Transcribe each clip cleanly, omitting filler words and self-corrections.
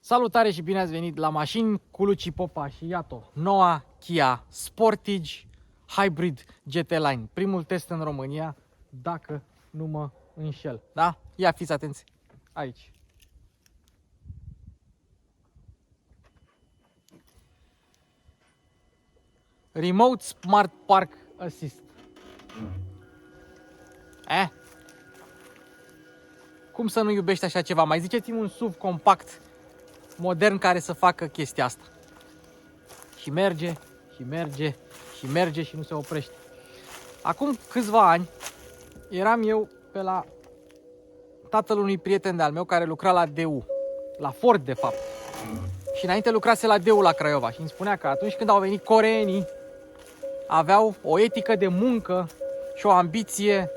Salutare și bine ați venit la mașini cu Luci Popa și iată, noua Kia Sportage Hybrid GT Line. Primul test în România, dacă nu mă înșel. Da? Ia fiți atenți aici. Remote Smart Park Assist. Cum să nu iubești așa ceva? Mai ziceți-mi un SUV compact modern care să facă chestia asta. Și merge, și merge, și merge și nu se oprește. Acum câțiva ani eram eu pe la tatăl unui prieten de-al meu care lucra la DU, la Ford de fapt. Și înainte lucrase la DU la Craiova și îmi spunea că atunci când au venit coreenii aveau o etică de muncă și o ambiție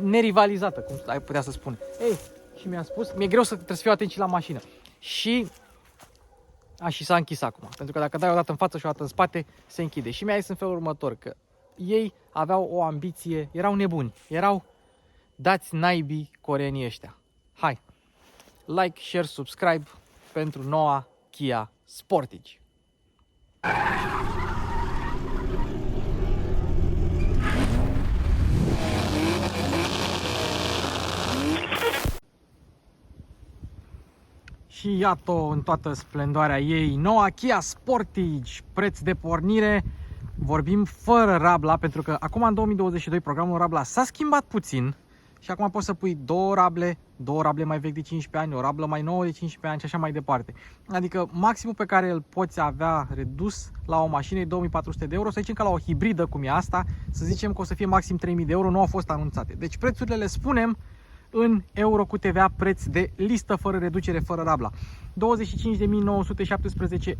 nerivalizată, cum ai putea să spun. Ei, și mi-a spus, mi-e greu să trebuie să fiu atent și la mașină. Și s-a închis acum, pentru că dacă dai o dată în față și o dată în spate, se închide. Și mi-a zis în felul următor, că ei aveau o ambiție, erau nebuni, erau dați naibii coreenii ăștia. Hai, like, share, subscribe pentru noua Kia Sportage. Și iată-o în toată splendoarea ei, noua Kia Sportage, preț de pornire, vorbim fără rabla, pentru că acum în 2022 programul rabla s-a schimbat puțin și acum poți să pui două rable mai vechi de 15 ani, o rablă mai nouă de 15 ani și așa mai departe. Adică maximul pe care îl poți avea redus la o mașină e 2400 de euro, să zicem că la o hibridă cum e asta, să zicem că o să fie maxim 3000 de euro, nu au fost anunțate. Deci prețurile le spunem în euro cu TVA, preț de listă fără reducere, fără rabla. 25.917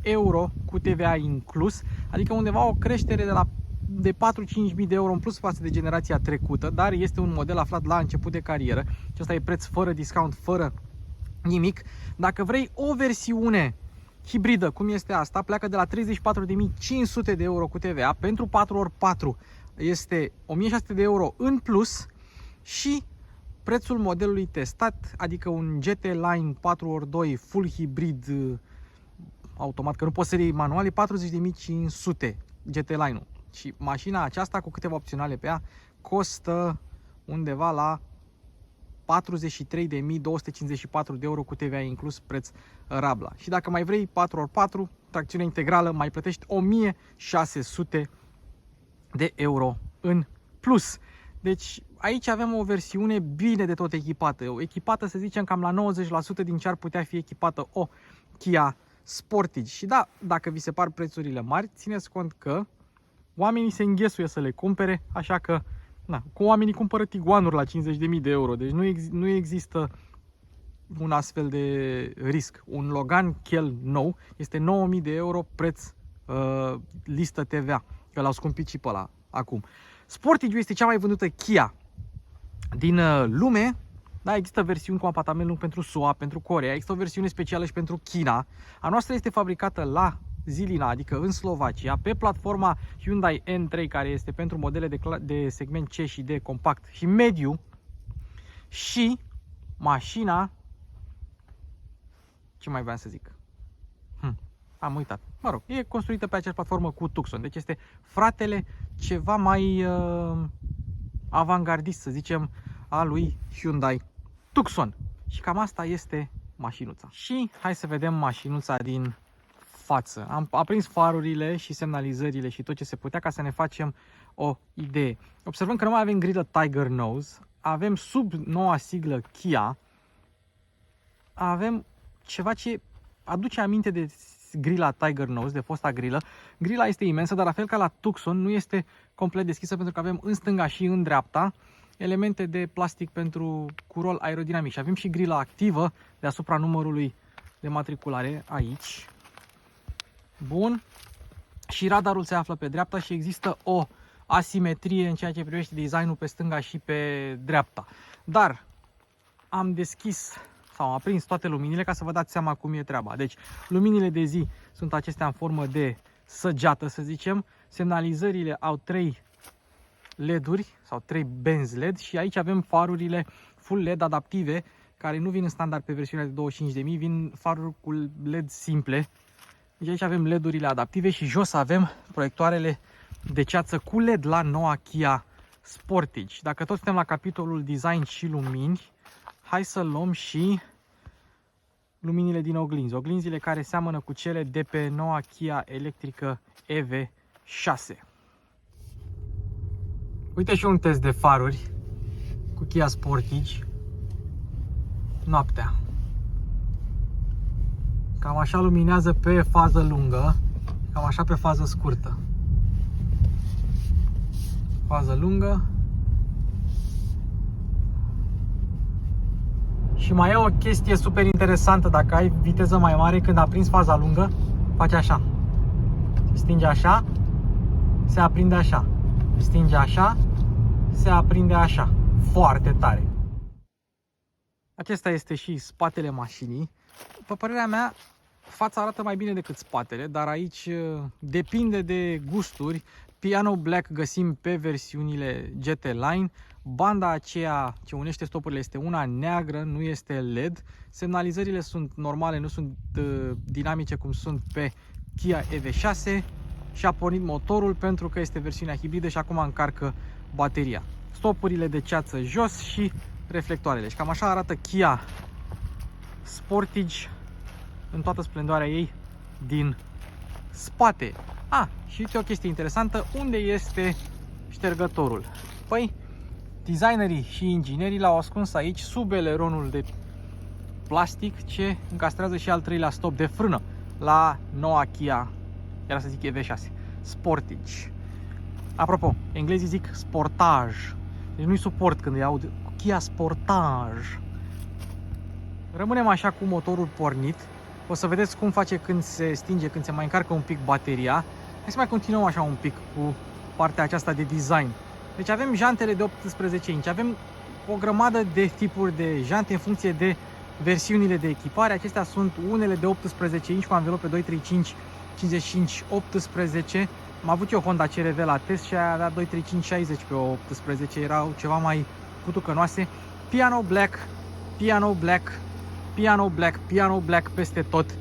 euro cu TVA inclus, adică undeva o creștere de 4-5.000 de euro în plus față de generația trecută, dar este un model aflat la început de carieră și asta e preț fără discount, fără nimic. Dacă vrei o versiune hibridă, cum este asta, pleacă de la 34.500 de euro cu TVA, pentru 4x4 este 1.600 de euro în plus și prețul modelului testat, adică un GT Line 4x2 full hibrid automat, că nu poți să iei manual, e 40.500 GT Line-ul. Și mașina aceasta cu câteva opționale pe ea costă undeva la 43.254 de euro cu TVA inclus, preț rabla. Și dacă mai vrei 4x4, tracțiune integrală, mai plătești 1.600 de euro în plus. Deci aici avem o versiune bine de tot echipată, să zicem cam la 90% din ce ar putea fi echipată o Kia Sportage. Și da, dacă vi se par prețurile mari, țineți cont că oamenii se înghesuie să le cumpere, așa că cu oamenii cumpără Tiguanuri la 50.000 de euro, deci nu există un astfel de risc. Un Logan Kiel nou este 9.000 de euro preț listă TVA, că l-au scumpit și pe ăla acum. Sportage este cea mai vândută Kia din lume. Da, există versiuni cu apartament lung pentru SUA, pentru Coreea, există o versiune specială și pentru China. A noastră este fabricată la Zilina, adică în Slovacia, pe platforma Hyundai N3, care este pentru modele de segment C și D compact și mediu. Și mașina, ce mai vreau să zic? Am uitat. Mă rog, e construită pe aceeași platformă cu Tucson, deci este fratele ceva mai avangardist, să zicem, a lui Hyundai Tucson. Și cam asta este mașinuța. Și hai să vedem mașinuța din față. Am aprins farurile și semnalizările și tot ce se putea ca să ne facem o idee. Observăm că nu mai avem grilă Tiger Nose, avem sub noua siglă Kia, avem ceva ce aduce aminte de grila Tiger Nose, de fosta grilă. Grila este imensă, dar la fel ca la Tucson nu este complet deschisă, pentru că avem în stânga și în dreapta elemente de plastic cu rol aerodinamic. Și avem și grila activă deasupra numărului de matriculare aici. Bun. Și radarul se află pe dreapta și există o asimetrie în ceea ce privește designul pe stânga și pe dreapta. Dar am deschis sau am aprins toate luminile ca să vă dați seama cum e treaba. Deci luminile de zi sunt acestea în formă de săgeată, să zicem. Semnalizările au 3 LED-uri sau 3 benzi LED și aici avem farurile full LED adaptive, care nu vin în standard pe versiunea de 25.000, vin faruri cu LED simple. Deci aici avem LED-urile adaptive și jos avem proiectoarele de ceață cu LED la noua Kia Sportage. Dacă tot suntem la capitolul design și lumini, hai să luăm și luminile din oglinzi. Oglinzile care seamănă cu cele de pe noua Kia electrică EV6. Uite și un test de faruri cu Kia Sportage noaptea. Cam așa luminează pe fază lungă, cam așa pe fază scurtă. Fază lungă. Și mai e o chestie super interesantă: dacă ai viteză mai mare, când aprinzi faza lungă, face așa. Se stinge așa, se aprinde așa. Se stinge așa, se aprinde așa. Foarte tare. Acesta este și spatele mașinii. Pe părerea mea, fața arată mai bine decât spatele, dar aici depinde de gusturi. Piano Black găsim pe versiunile GT Line. Banda aceea ce unește stopurile este una neagră, nu este LED. Semnalizările sunt normale, nu sunt dinamice cum sunt pe Kia EV6. Și a pornit motorul pentru că este versiunea hibridă și acum încarcă bateria. Stopurile de ceață jos și reflectoarele. Și cam așa arată Kia Sportage în toată splendoarea ei din spate. Și uite o chestie interesantă: unde este ștergătorul? Păi, designerii și inginerii l-au ascuns aici, sub eleronul de plastic ce încastrează și al treilea stop de frână la noua Kia, era să zic EV6, Sportage. Apropo, englezii zic Sportage, deci nu-i suport când îi aud Kia Sportage. Rămânem așa cu motorul pornit. O să vedeți cum face când se stinge, când se mai încarcă un pic bateria. Hai să mai continuăm așa un pic cu partea aceasta de design. Deci avem jantele de 18 inch, avem o grămadă de tipuri de jante în funcție de versiunile de echipare. Acestea sunt unele de 18 inch cu anvelope 235 55 18. Am avut eu Honda CR-V la test și aia avea 235 60 pe 18, erau ceva mai putucănoase. Piano Black, Piano Black, Piano Black, Piano Black peste tot.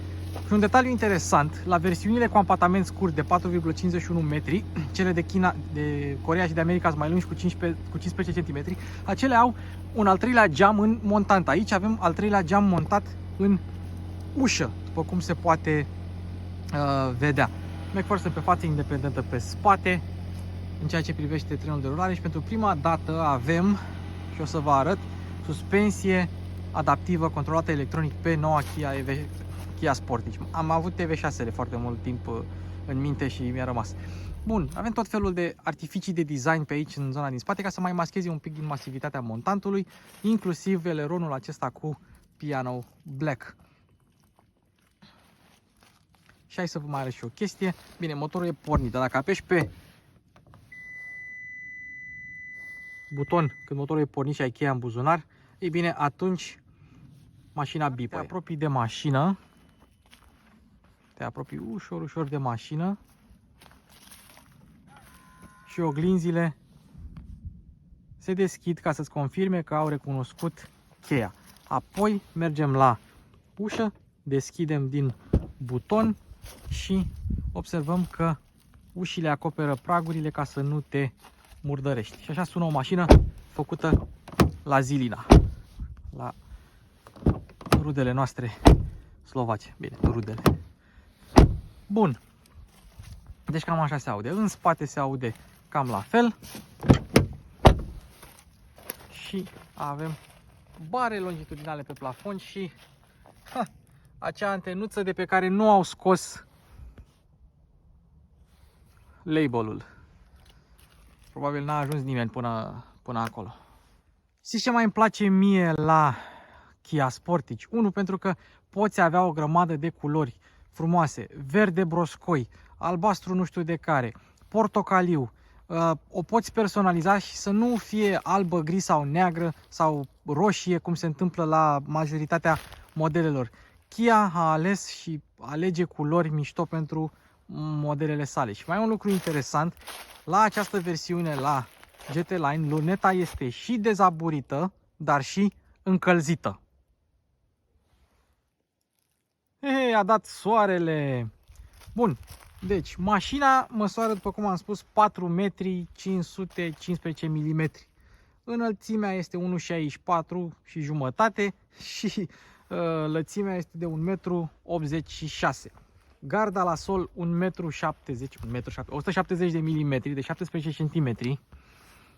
Și un detaliu interesant: la versiunile cu ampatament scurt de 4,51 metri, cele de China, de Coreea și de America sunt mai lungi cu 15 cm, acele au un al treilea geam în montant. Aici avem al treilea geam montat în ușă, după cum se poate vedea. McPherson pe față, independentă pe spate. În ceea ce privește trenul de rulare, și pentru prima dată avem, și o să vă arăt, suspensie adaptivă controlată electronic pe noua Kia Sportage. Am avut EV6-le foarte mult timp în minte și mi-a rămas. Bun, avem tot felul de artificii de design pe aici, în zona din spate, ca să mai mascheze un pic din masivitatea montantului, inclusiv eleronul acesta cu Piano Black. Și hai să vă mai arăt și o chestie. Bine, motorul e pornit, dar dacă apeși pe buton când motorul e pornit și ai cheia în buzunar, ei bine, atunci mașina bipă. Te apropii de mașină, te apropii ușor, ușor de mașină și oglinzile se deschid ca să-ți confirme că au recunoscut cheia. Apoi mergem la ușă, deschidem din buton și observăm că ușile acoperă pragurile ca să nu te murdărești. Și așa sună o mașină făcută la Zilina, la rudele noastre slovace. Bine, rudele. Bun. Deci cam așa se aude. În spate se aude cam la fel. Și avem bare longitudinale pe plafon și acea antenuță de pe care nu au scos label-ul. Probabil n-a ajuns nimeni până acolo. Știți ce mai îmi place mie la Kia Sportage? 1, pentru că poți avea o grămadă de culori frumoase. Verde broscoi, albastru nu știu de care, portocaliu. O poți personaliza și să nu fie albă, gri sau neagră sau roșie, cum se întâmplă la majoritatea modelelor. Kia a ales și alege culori mișto pentru modelele sale. Și mai e un lucru interesant: la această versiune, la GT Line, luneta este și dezaburită dar și încălzită. A dat soarele! Bun, deci mașina măsoară, după cum am spus, 4 metri 515 mm. Înălțimea este 1,64 și jumătate și lățimea este de 1,86 m. Garda la sol 170 de mm, de 17 cm.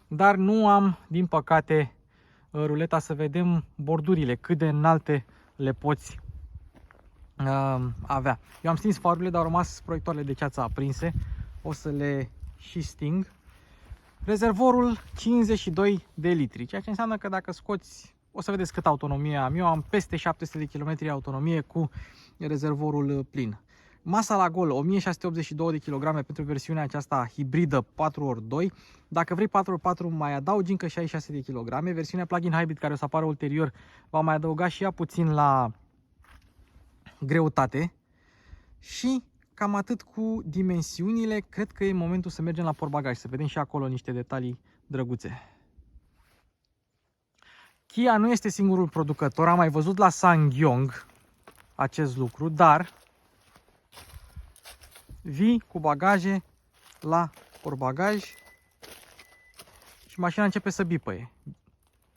Dar nu am, din păcate, ruleta să vedem bordurile, cât de înalte le poți avea. Eu am stins farurile, dar au rămas proiectoarele de ceață aprinse. O să le și sting. Rezervorul 52 de litri, ceea ce înseamnă că dacă scoți, o să vedeți cât autonomie am. Eu am peste 700 de km autonomie cu rezervorul plin. Masa la gol 1682 de kg pentru versiunea aceasta hibridă 4x2. Dacă vrei 4x4 mai adaugi încă 66 de kg. Versiunea plug-in hybrid care o să apară ulterior va mai adăuga și ea puțin la greutate. Și cam atât cu dimensiunile. Cred că e momentul să mergem la portbagaj, să vedem și acolo niște detalii drăguțe. Kia nu este singurul producător, am mai văzut la SsangYong acest lucru, dar vii cu bagaje la portbagaj și mașina începe să bipăie.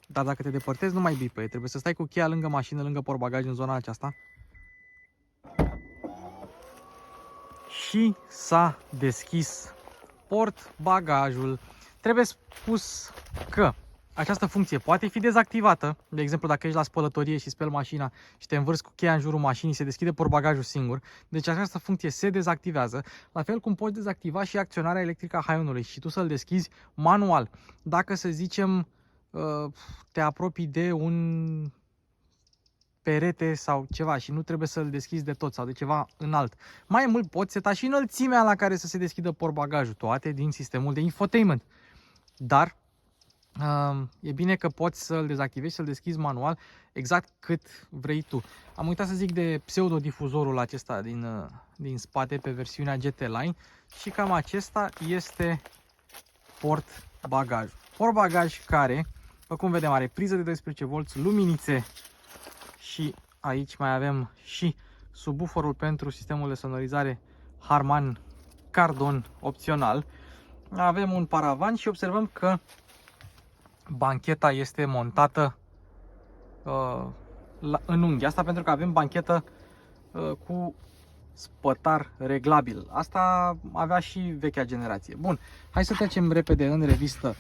Dar dacă te depărtezi, nu mai bipăie, trebuie să stai cu cheia lângă mașină, lângă portbagaj, în zona aceasta. Și s-a deschis portbagajul. Trebuie spus că această funcție poate fi dezactivată. De exemplu, dacă ești la spălătorie și speli mașina și te învârți cu cheia în jurul mașinii, se deschide portbagajul singur. Deci această funcție se dezactivează. La fel cum poți dezactiva și acționarea electrică a haionului și tu să-l deschizi manual. Dacă, să zicem, te apropii de un perete sau ceva și nu trebuie să-l deschizi de tot sau de ceva înalt. Mai mult poți seta și înălțimea la care să se deschidă portbagajul, toate din sistemul de infotainment. Dar e bine că poți să-l dezactivezi, să-l deschizi manual exact cât vrei tu. Am uitat să zic de pseudodifuzorul acesta din spate pe versiunea GT Line și cam acesta este portbagajul. Portbagaj care, după cum vedem, are priză de 12V, luminițe și aici mai avem și subwooferul pentru sistemul de sonorizare Harman Kardon opțional. Avem un paravan și observăm că bancheta este montată în unghi. Asta pentru că avem banchetă cu spătar reglabil. Asta avea și vechea generație. Bun, hai să trecem repede în revistă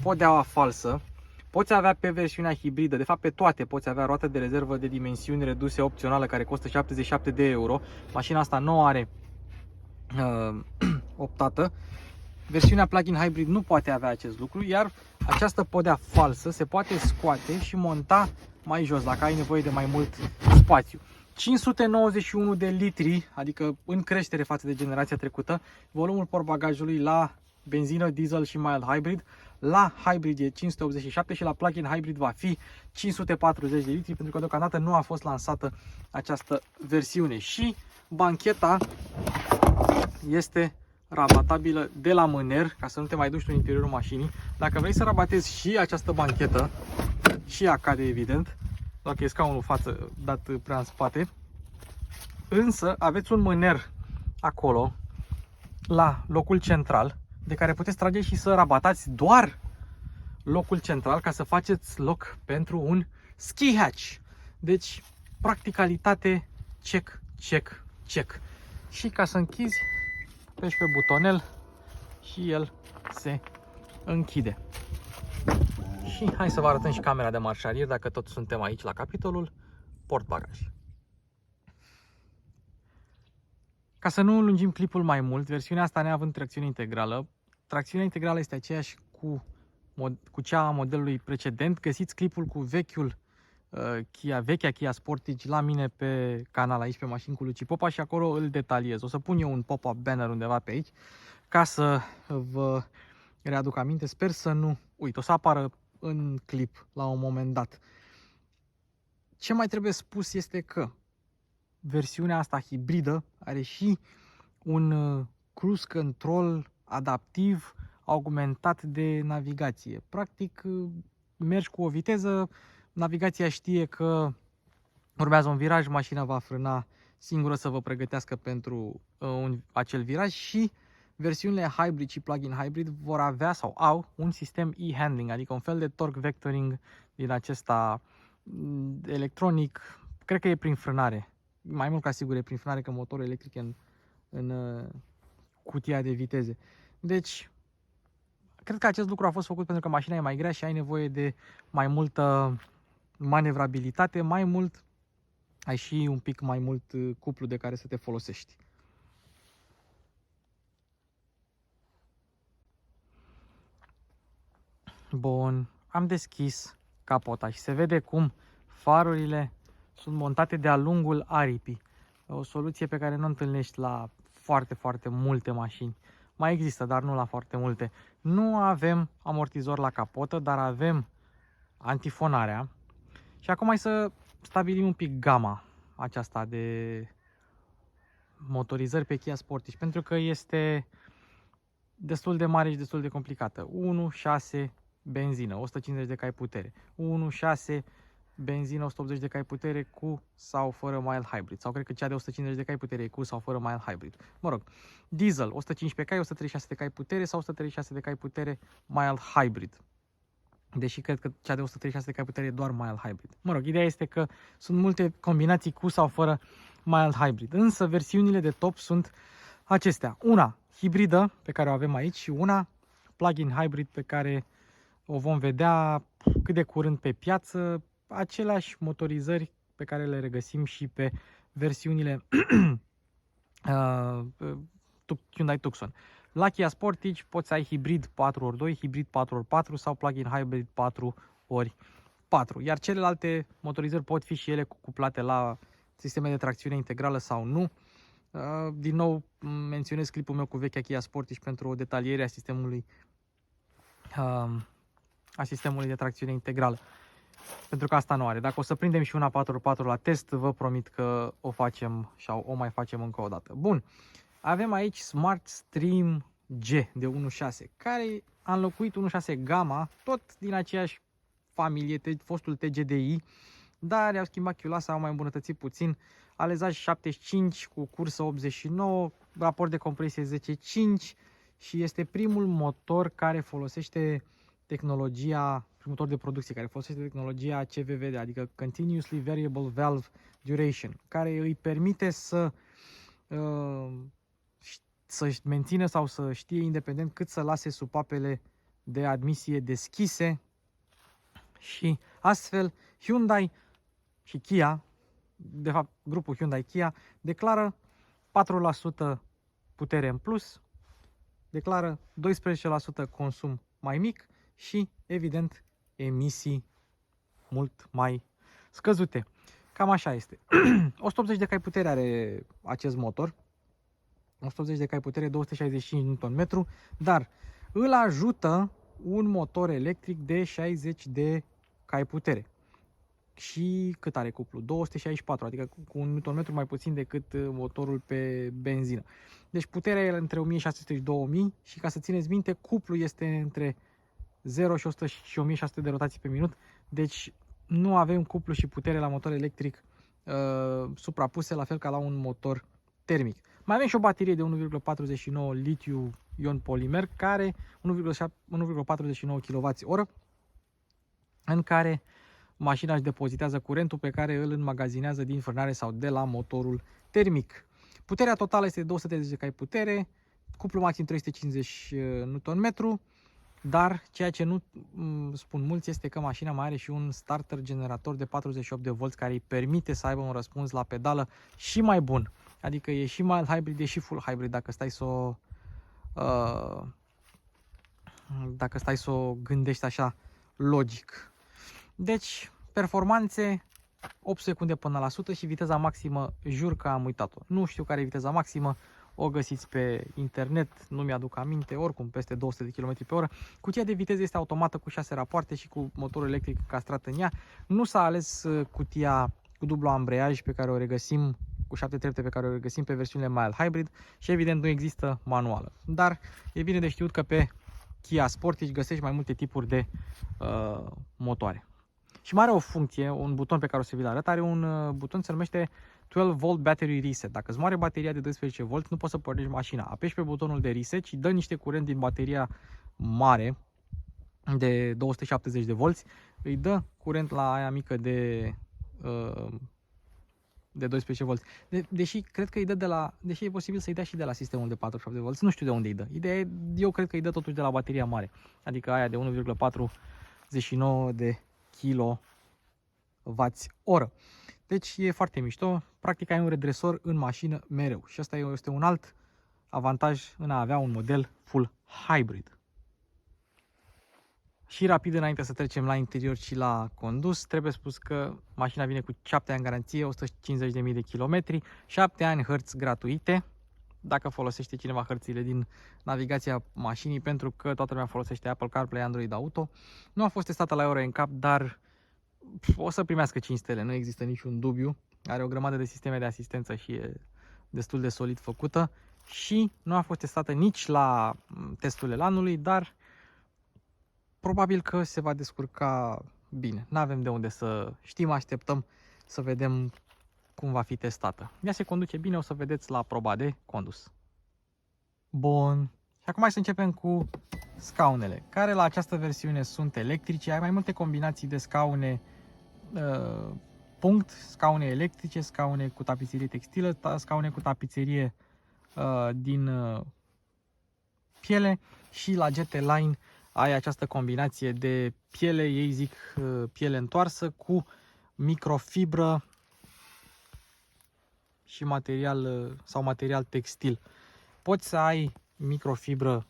podeaua falsă. Poți avea pe versiunea hibridă, de fapt pe toate poți avea roată de rezervă de dimensiuni reduse opțională care costă 77 de euro. Mașina asta nu are optată. Versiunea plug-in hybrid nu poate avea acest lucru, iar această podea falsă se poate scoate și monta mai jos dacă ai nevoie de mai mult spațiu. 591 de litri, adică în creștere față de generația trecută, volumul portbagajului la benzină, diesel și mild hybrid. La hybrid e 587 și la plug-in hybrid va fi 540 de litri, pentru că deocamdată nu a fost lansată această versiune. Și bancheta este rabatabilă de la mâner, ca să nu te mai duci tu în interiorul mașinii. Dacă vrei să rabatezi și această banchetă, și ea cade evident, dacă e scaunul față dat prea în spate. Însă aveți un mâner acolo, la locul central, de care puteți trage și să rabatați doar locul central, ca să faceți loc pentru un ski hatch. Deci, practicalitate, check, check, check. Și ca să închizi, peși pe butonel și el se închide. Și hai să vă arătăm și camera de marșarier, dacă tot suntem aici la capitolul portbagaj. Ca să nu lungim clipul mai mult, versiunea asta neavând tracțiune integrală, tracțiunea integrală este aceeași cu cea a modelului precedent. Găsiți clipul cu vechea Kia Sportage la mine pe canal aici pe Mașini cu Luci Popa și acolo îl detaliez. O să pun eu un pop-up banner undeva pe aici ca să vă readuc aminte. Sper să nu uit, o să apară în clip la un moment dat. Ce mai trebuie spus este că versiunea asta hibridă are și un cruise control adaptiv augmentat de navigație. Practic mergi cu o viteză, navigația știe că urmează un viraj, mașina va frâna singură să vă pregătească pentru acel viraj și versiunile hybrid și plug-in hybrid vor avea sau au un sistem e-handling, adică un fel de torque vectoring din acesta electronic, cred că e prin frânare, mai mult ca sigur e prin frânare că motorul electric e în cutia de viteze. Deci, cred că acest lucru a fost făcut pentru că mașina e mai grea și ai nevoie de mai multă manevrabilitate, mai mult ai și un pic mai mult cuplu de care să te folosești. Bun, am deschis capota și se vede cum farurile sunt montate de-a lungul aripii. O soluție pe care nu o întâlnești la foarte multe mașini. Mai există, dar nu la foarte multe. Nu avem amortizor la capotă, dar avem antifonarea. Și acum hai să stabilim un pic gama aceasta de motorizări pe Kia Sportage, pentru că este destul de mare și destul de complicată. 1.6 benzină, 150 de cai putere. 1.6 benzină, 180 de cai putere cu sau fără mild hybrid. Sau cred că cea de 150 de cai putere e cu sau fără mild hybrid. Mă rog, diesel, 115 cai, 136 de cai putere sau 136 de cai putere mild hybrid. Deși cred că cea de 136 de cai putere e doar mild hybrid. Mă rog, ideea este că sunt multe combinații cu sau fără mild hybrid. Însă versiunile de top sunt acestea. Una hibridă, pe care o avem aici, și una plug-in hybrid, pe care o vom vedea cât de curând pe piață. Aceleași motorizări pe care le regăsim și pe versiunile Hyundai Tucson. La Kia Sportage poți să ai hibrid 4x2, hibrid 4x4 sau plug-in hybrid 4x4. Iar celelalte motorizări pot fi și ele cuplate la sisteme de tracțiune integrală sau nu. Din nou menționez clipul meu cu vechea Kia Sportage pentru o detaliere a sistemului de tracțiune integrală. Pentru că asta nu are. Dacă o să prindem și una 4x4 la test, vă promit că o facem sau o mai facem încă o dată. Bun. Avem aici Smart Stream G de 1.6, care a înlocuit 1.6 Gamma, tot din aceeași familie, fostul TGDI, dar i-au schimbat chiulasa, au mai îmbunătățit puțin, alezaj 75 cu cursă 89, raport de compresie 10.5 și este primul motor care folosește tehnologia, motor de producție care folosește tehnologia CVVD, adică Continuously Variable Valve Duration, care îi permite să-și mențină sau să știe independent cât să lase supapele de admisie deschise și astfel Hyundai și Kia, de fapt grupul Hyundai-Kia, declară 4% putere în plus, declară 12% consum mai mic și, evident, emisii mult mai scăzute. Cam așa este. 180 de cai putere are acest motor. 180 de cai putere, 265 Nm, dar îl ajută un motor electric de 60 de cai putere. Și cât are cuplu? 264, adică cu un Nm mai puțin decât motorul pe benzină. Deci puterea e între 1600 și 2000 și, ca să țineți minte, cuplu este între 0 și 100 și 1600 de rotații pe minut. Deci nu avem cuplu și putere la motor electric suprapuse, la fel ca la un motor termic. Mai avem și o baterie de 1,49 litiu-ion polimer, care 1,49 kWh, în care mașina își depozitează curentul pe care îl înmagazinează din frânare sau de la motorul termic. Puterea totală este de 230 de cai putere, cuplu maxim 350 Nm, dar ceea ce nu spun mulți este că mașina mai are și un starter generator de 48 de volți care îi permite să aibă un răspuns la pedală și mai bun. Adică e și mild hybrid, e și full hybrid dacă stai să o gândești așa logic. Deci, performanțe 8 secunde până la 100 și viteza maximă, jur că am uitat-o. Nu știu care e viteza maximă, o găsiți pe internet, nu mi-aduc aminte, oricum peste 200 de km pe oră. Cutia de viteză este automată cu 6 rapoarte și cu motorul electric castrat în ea. Nu s-a ales cutia cu dublu ambreiaj pe care o regăsim, cu 7 trepte pe care o regăsim pe versiunile mild hybrid și evident nu există manuală. Dar e bine de știut că pe Kia Sportage găsești mai multe tipuri de motoare. Și mai are o funcție, un buton pe care o să vi-l arăt, are un buton se numește 12V Battery Reset. Dacă îți moare bateria de 12V, nu poți să pornești mașina. Apeși pe butonul de reset și dă niște curent din bateria mare de 270 de volți, îi dă curent la aia mică de 12 volți. Deși cred că îi dă deși e posibil să-i dea și de la sistemul de 47 de volți, nu știu de unde îi dă. Ideea e, eu cred că îi dă totuși de la bateria mare, adică aia de 1,49 de kWh. Deci e foarte mișto, practic ai un redresor în mașină mereu și asta este un alt avantaj în a avea un model full hybrid. Și rapid, înainte să trecem la interior și la condus, trebuie spus că mașina vine cu 7 ani garanție, 150.000 de kilometri, 7 ani hărți gratuite, dacă folosește cineva hărțile din navigația mașinii, pentru că toată lumea folosește Apple CarPlay, Android Auto. Nu a fost testată la Euro NCAP, dar o să primească 5 stele, nu există niciun dubiu. Are o grămadă de sisteme de asistență și e destul de solid făcută. Și nu a fost testată nici la testul anului, dar probabil că se va descurca bine. Nu avem de unde să știm, așteptăm să vedem cum va fi testată. Ea se conduce bine, o să vedeți la proba de condus. Bun. Și acum hai să începem cu scaunele, care la această versiune sunt electrice. Ai mai multe combinații de scaune punct, scaune electrice, scaune cu tapiserie textilă, scaune cu tapiserie din piele și la GT Line ai această combinație de piele, ei zic piele întoarsă, cu microfibră și material sau material textil. Poți să ai microfibră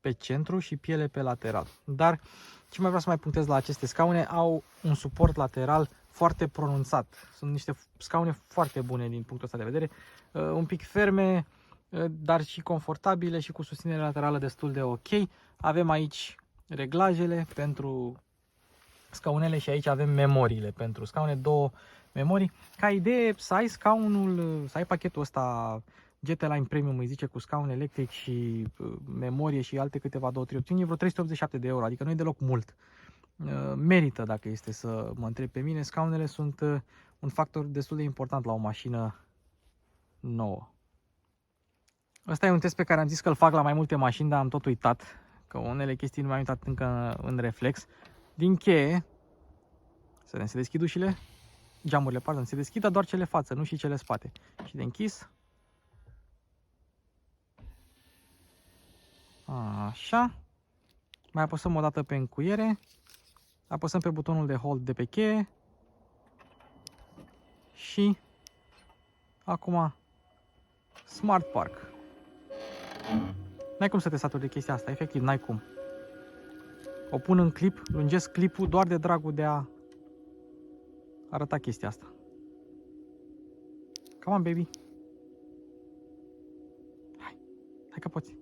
pe centru și piele pe lateral. Dar ce mai vreau să mai punctez la aceste scaune, au un suport lateral foarte pronunțat. Sunt niște scaune foarte bune din punctul ăsta de vedere, un pic ferme, dar și confortabile și cu susținere laterală destul de ok. Avem aici reglajele pentru scaunele și aici avem memoriile pentru scaune, două memorii. Ca idee, să ai scaunul, să ai pachetul ăsta GT Line Premium, îi zice, cu scaun electric și memorie și alte câteva 2-3 opțiuni, vreo 387 de euro, adică nu e deloc mult. Merită, dacă este să mă întreb pe mine. Scaunele sunt un factor destul de important la o mașină nouă. Ăsta e un test pe care am zis că îl fac la mai multe mașini, dar am tot uitat, că unele chestii nu mi-am uitat încă în reflex. Din cheie, să vedem, se deschid ușile, geamurile, pardon, se deschidă doar cele față, nu și cele spate. Și de închis. Așa. Mai apăsăm o dată pe încuiere. Apăsăm pe butonul de hold de pe cheie. Și acum Smart Park. N-ai cum să te saturi de chestia asta, efectiv, n-ai cum. O pun în clip, lungesc clipul doar de dragul de a arăta chestia asta. Come on, baby. Hai că poți.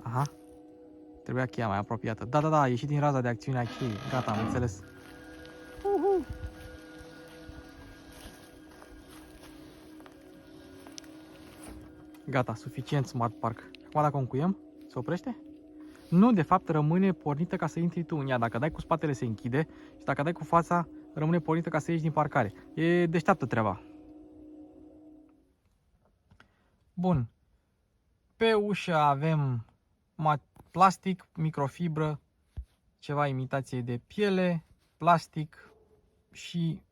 Aha. Trebuia cheia mai apropiată. Da, a ieșit din raza de acțiune a cheii. Gata, am înțeles. Gata, suficient Smart Park. Acum dacă o încuiem, se oprește? Nu, de fapt rămâne pornită ca să intri tu în ea. Dacă dai cu spatele se închide și dacă dai cu fața rămâne pornită ca să ieși din parcare. E deșteaptă treaba. Bun. Pe ușă avem plastic, microfibră, ceva imitație de piele, plastic și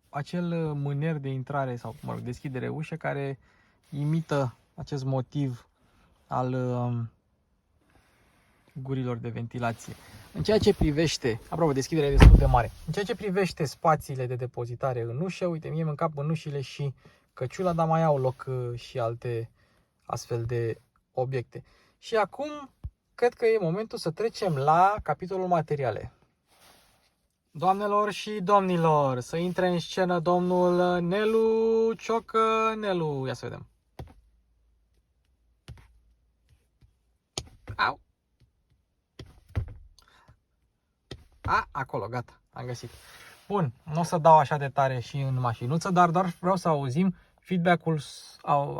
acel mâner de intrare sau, mă rog, deschidere ușă care imită acest motiv al gurilor de ventilație. În ceea ce privește, apropo, deschiderea e destul de mare. În ceea ce privește spațiile de depozitare în ușă, uite, mie îmi încap în ușile și căciula, dar mai au loc și alte astfel de obiecte. Și acum cred că e momentul să trecem la capitolul materiale. Doamnelor și domnilor, să intre în scenă domnul Nelu Ciocănelu. Ia să vedem. Au! Acolo, gata, am găsit. Bun, nu o să dau așa de tare și în mașinuță, dar doar vreau să auzim feedback-ul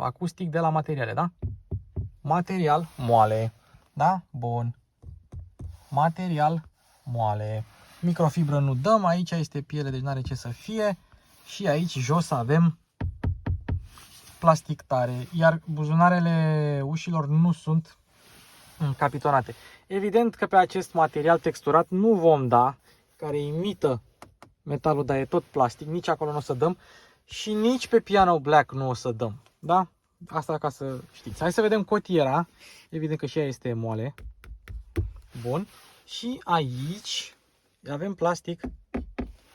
acustic de la materiale, da? material moale. Da? Bun. Material moale. Microfibră nu dăm, aici este piele, deci nu are ce să fie. Și aici jos avem plastic tare, iar buzunarele ușilor nu sunt capitonate. Evident că pe acest material texturat nu vom da, care imită metalul, dar e tot plastic, nici acolo nu o să dăm și nici pe piano black nu o să dăm. Da? Asta ca să știți. Hai să vedem cotiera. Evident că și ea este moale. Bun. Și aici avem plastic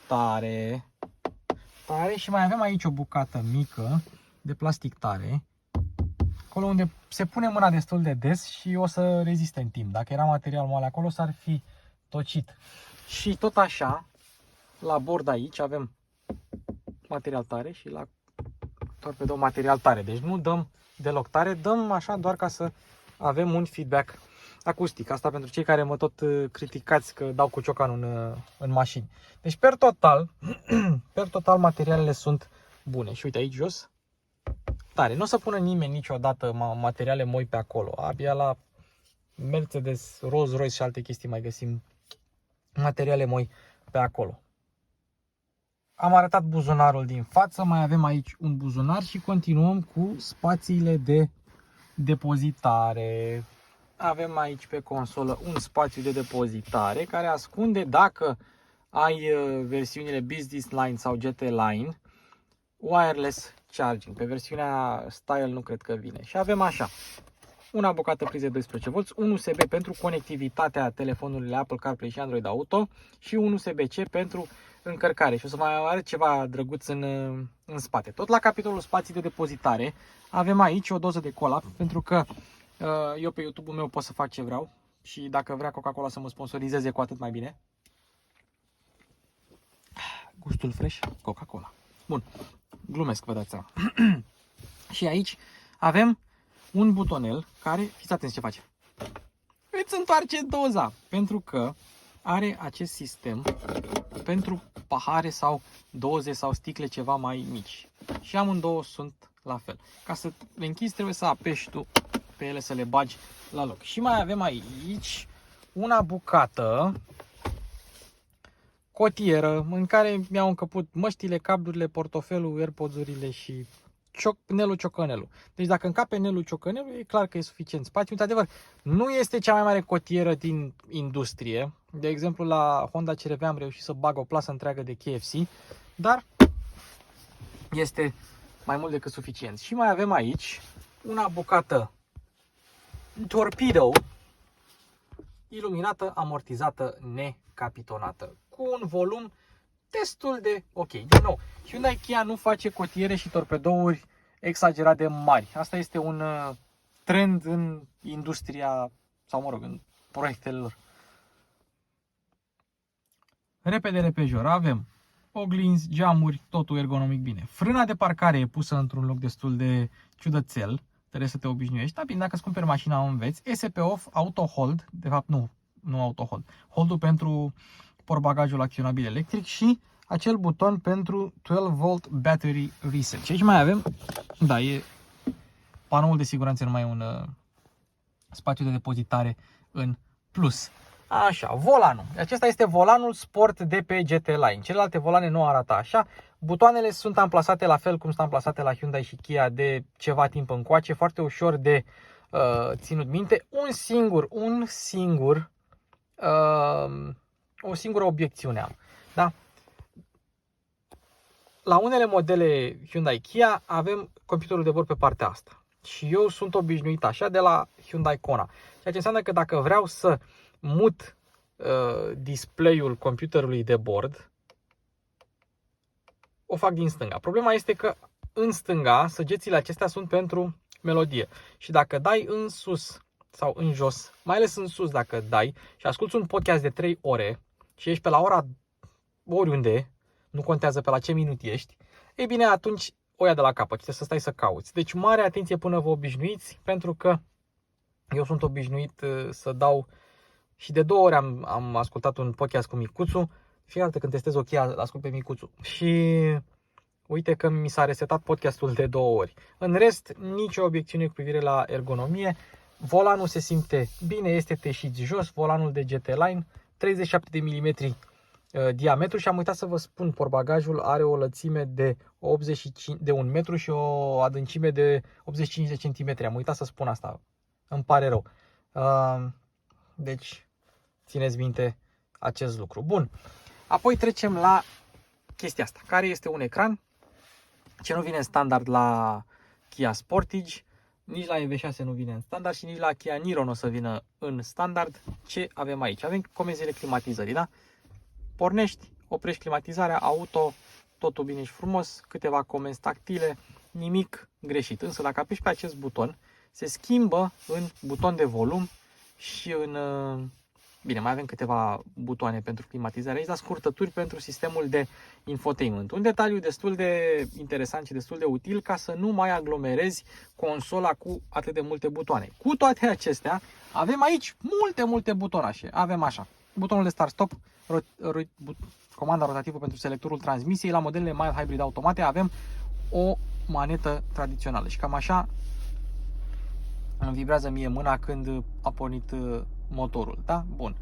tare. Tare și mai avem aici o bucată mică de plastic tare. Acolo unde se pune mâna destul de des și o să reziste în timp. Dacă era material moale acolo, s-ar fi tocit. Și tot așa, la bord aici avem material tare și la torpedou material tare. Deci nu dăm deloc tare, dăm așa doar ca să avem un feedback acustic. Asta pentru cei care mă tot criticați că dau cu ciocanul în mașini. Deci per total materialele sunt bune. Și uite aici jos, tare. Nu o să pună nimeni niciodată materiale moi pe acolo. Abia la Mercedes, Rolls-Royce și alte chestii mai găsim materiale moi pe acolo. Am arătat buzunarul din față, mai avem aici un buzunar și continuăm cu spațiile de depozitare. Avem aici pe consolă un spațiu de depozitare care ascunde, dacă ai versiunile Business Line sau GT Line, wireless charging. Pe versiunea Style nu cred că vine. Și avem așa, una bucată prize 12V, un USB pentru conectivitatea telefonurile Apple CarPlay și Android Auto și un USB-C pentru încărcare. Și o să mai arăt ceva drăguț în spate. Tot la capitolul spații de depozitare avem aici o doză de cola, pentru că eu pe YouTube-ul meu pot să fac ce vreau și dacă vrea Coca-Cola să mă sponsorizeze, cu atât mai bine. Gustul fresh, Coca-Cola. Bun, glumesc, vă dați seama. Și aici avem un butonel care, fiți atenți ce face. Îți întoarce doza, pentru că are acest sistem pentru pahare sau doze sau sticle ceva mai mici. Și amândouă sunt la fel. Ca să le închizi trebuie să apeși tu pe ele să le bagi la loc. Și mai avem aici una bucată cotieră în care mi-au încăput măștile, cablurile, portofelul, AirPods-urile și Nelu Ciocănelu. Deci dacă încape Nelu Ciocănelu, e clar că e suficient spațiu. Într-adevăr, nu este cea mai mare cotieră din industrie. De exemplu, la Honda CR-V am reușit să bag o plasă întreagă de KFC, dar este mai mult decât suficient. Și mai avem aici una bucată torpedo, iluminată, amortizată, necapitonată, cu un volum destul de ok. Din nou, Hyundai Kia nu face cotiere și torpedouri exagerat de mari. Asta este un trend în industria, sau mă rog, în proiectele lor. Repede, repejor, avem oglinzi, geamuri, totul ergonomic bine. Frâna de parcare e pusă într-un loc destul de ciudățel, trebuie să te obișnuiești. Dar bine, dacă îți cumperi mașina, o înveți. ESP off, auto hold, de fapt nu auto hold. Holdul pentru portbagajul acționabil electric și acel buton pentru 12V battery reset. Și aici mai avem, da, e panoul de siguranță, numai un spațiu de depozitare în plus. Așa, volanul. Acesta este volanul sport de pe GT Line. Celelalte volane nu arată așa. Butoanele sunt amplasate la fel cum sunt amplasate la Hyundai și Kia de ceva timp încoace. Foarte ușor de ținut minte. O singură obiecțiune am. Da? La unele modele Hyundai Kia avem computerul de bord pe partea asta. Și eu sunt obișnuit așa de la Hyundai Kona. Ceea ce înseamnă că dacă vreau să mut display-ul computerului de bord, o fac din stânga. Problema este că în stânga săgețile acestea sunt pentru melodie. Și dacă dai în sus sau în jos, mai ales în sus dacă dai și asculti un podcast de 3 ore și ești pe la ora oriunde, nu contează pe la ce minut ești, ei bine, atunci o ia de la capăt, trebuie să stai să cauți. Deci mare atenție până vă obișnuiți, pentru că eu sunt obișnuit să dau și de 2 ori am ascultat un podcast cu Micuțu. Fiecare dată când testez o Kia, ascult pe Micuțu. Și uite că mi s-a resetat podcastul de 2 ori. În rest, nicio obiecțiune cu privire la ergonomie. Volanul se simte bine, este teșit jos, volanul de GT Line, 37 de mm diametru și am uitat să vă spun, portbagajul are o lățime de 1 metru și o adâncime de 85 de centimetri. Am uitat să spun asta, îmi pare rău. Deci, țineți minte acest lucru. Bun, apoi trecem la chestia asta, care este un ecran ce nu vine în standard la Kia Sportage, nici la EV6 nu vine în standard și nici la Kia Niro nu o să vină în standard. Ce avem aici? Avem comenzile climatizării, da? Pornești, oprești climatizarea, auto, totul bine și frumos, câteva comenzi tactile, nimic greșit. Însă dacă apeși pe acest buton, se schimbă în buton de volum și în... Bine, mai avem câteva butoane pentru climatizare aici, dar scurtături pentru sistemul de infotainment. Un detaliu destul de interesant și destul de util ca să nu mai aglomerezi consola cu atât de multe butoane. Cu toate acestea, avem aici multe butonașe. Avem așa, butonul de start-stop, comanda rotativă pentru selectorul transmisiei. La modelele mild hybrid automate avem o manetă tradițională și cam așa îmi vibrează mie mâna când a pornit motorul, da? Bun.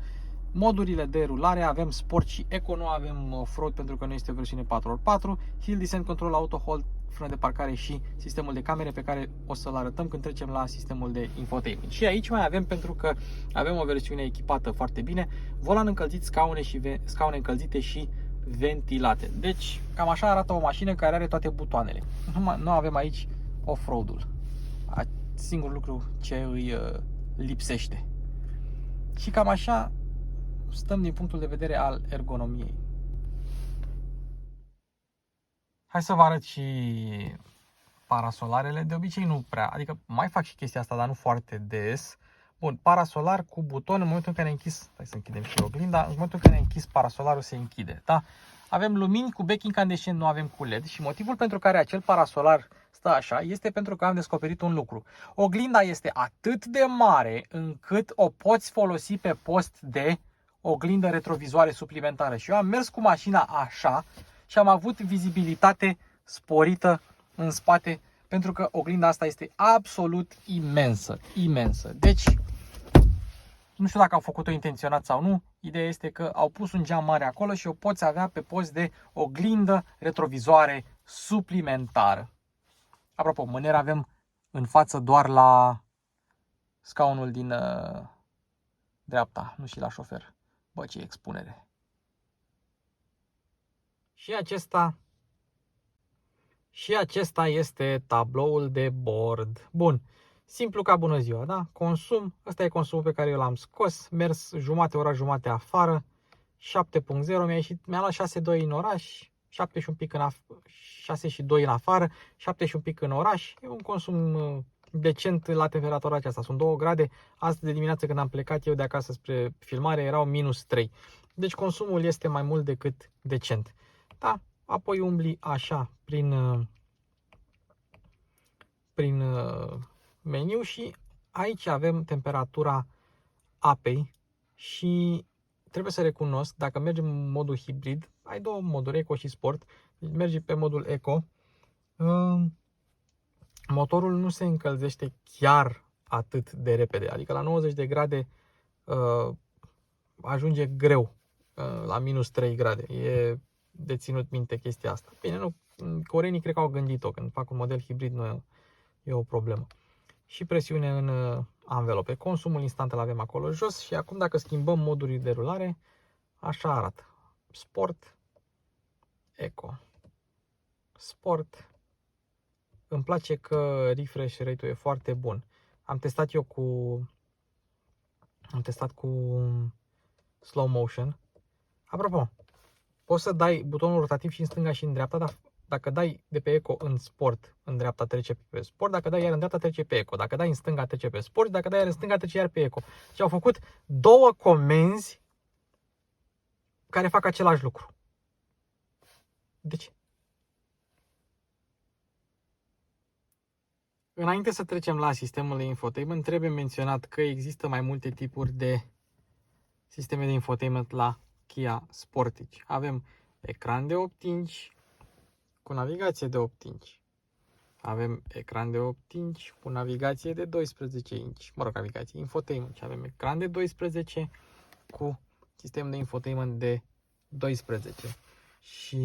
Modurile de rulare avem Sport și Eco, nu avem Off-road pentru că nu este o versiune 4x4, Hill Descent Control, Auto Hold, frână de parcare și sistemul de camere pe care o să-l arătăm când trecem la sistemul de infotainment. Și aici mai avem, pentru că avem o versiune echipată foarte bine, volan încălzit, scaune încălzite și ventilate. Deci cam așa arată o mașină care are toate butoanele. Nu avem aici off-road-ul. Singurul lucru ce îi lipsește. Și cam așa stăm din punctul de vedere al ergonomiei. Hai să vă arăt și parasolarele. De obicei nu prea, adică mai fac și chestia asta, dar nu foarte des. Bun, parasolar cu buton, în momentul în care închis, hai să închidem și oglinda, în momentul în care închis parasolarul se închide, da? Avem lumini cu back incandescent, nu avem cu LED și motivul pentru care acel parasolar stă așa este pentru că am descoperit un lucru. Oglinda este atât de mare încât o poți folosi pe post de oglindă retrovizoare suplimentară. Și eu am mers cu mașina așa și am avut vizibilitate sporită în spate pentru că oglinda asta este absolut imensă. Deci, nu știu dacă au făcut-o intenționat sau nu, ideea este că au pus un geam mare acolo și o poți avea pe post de oglindă retrovizoare suplimentară. Apropo, mâner avem în față doar la scaunul din dreapta, nu și la șofer. Bă, ce expunere! Și acesta este tabloul de bord. Bun, simplu ca bună ziua, da? Consum, ăsta e consumul pe care eu l-am scos, mers jumate ora jumate afară, 7.0, mi-a luat 6.2 în oraș, 7 și un pic 6 și 2 în afară, 7 și un pic în oraș. E un consum decent la temperatura aceasta. Sunt 2 grade. Astăzi de dimineață când am plecat eu de acasă spre filmare erau -3. Deci consumul este mai mult decât decent. Da? Apoi umbli așa prin meniu și aici avem temperatura apei și trebuie să recunosc, dacă mergem în modul hibrid, ai două moduri, Eco și Sport, mergi pe modul Eco, motorul nu se încălzește chiar atât de repede, adică la 90 de grade ajunge greu la -3 grade, e de ținut minte chestia asta. Bine, nu, coreenii cred că au gândit-o, când fac un model hibrid nu e o problemă. Și presiune în anvelope. Consumul instant îl avem acolo jos și acum dacă schimbăm modul de rulare, așa arată. Sport, Eco. Sport. Îmi place că refresh rate-ul e foarte bun. Am testat cu slow motion. Apropo, poți să dai butonul rotativ și în stânga și în dreapta, dar dacă dai de pe Eco în Sport, în dreapta trece pe Sport, dacă dai iar în dreapta trece pe Eco, dacă dai în stânga trece pe Sport, dacă dai iar în stânga trece iar pe Eco. Și au făcut două comenzi care fac același lucru. De ce? Înainte să trecem la sistemul de infotainment, trebuie menționat că există mai multe tipuri de sisteme de infotainment la Kia Sportage. Avem ecran de 8 inch cu navigație de 8 inch. avem ecran de 8 inch cu navigație de 12 inch, mă rog, navigație, infotainment, și avem ecran de 12 cu sistem de infotainment de 12 și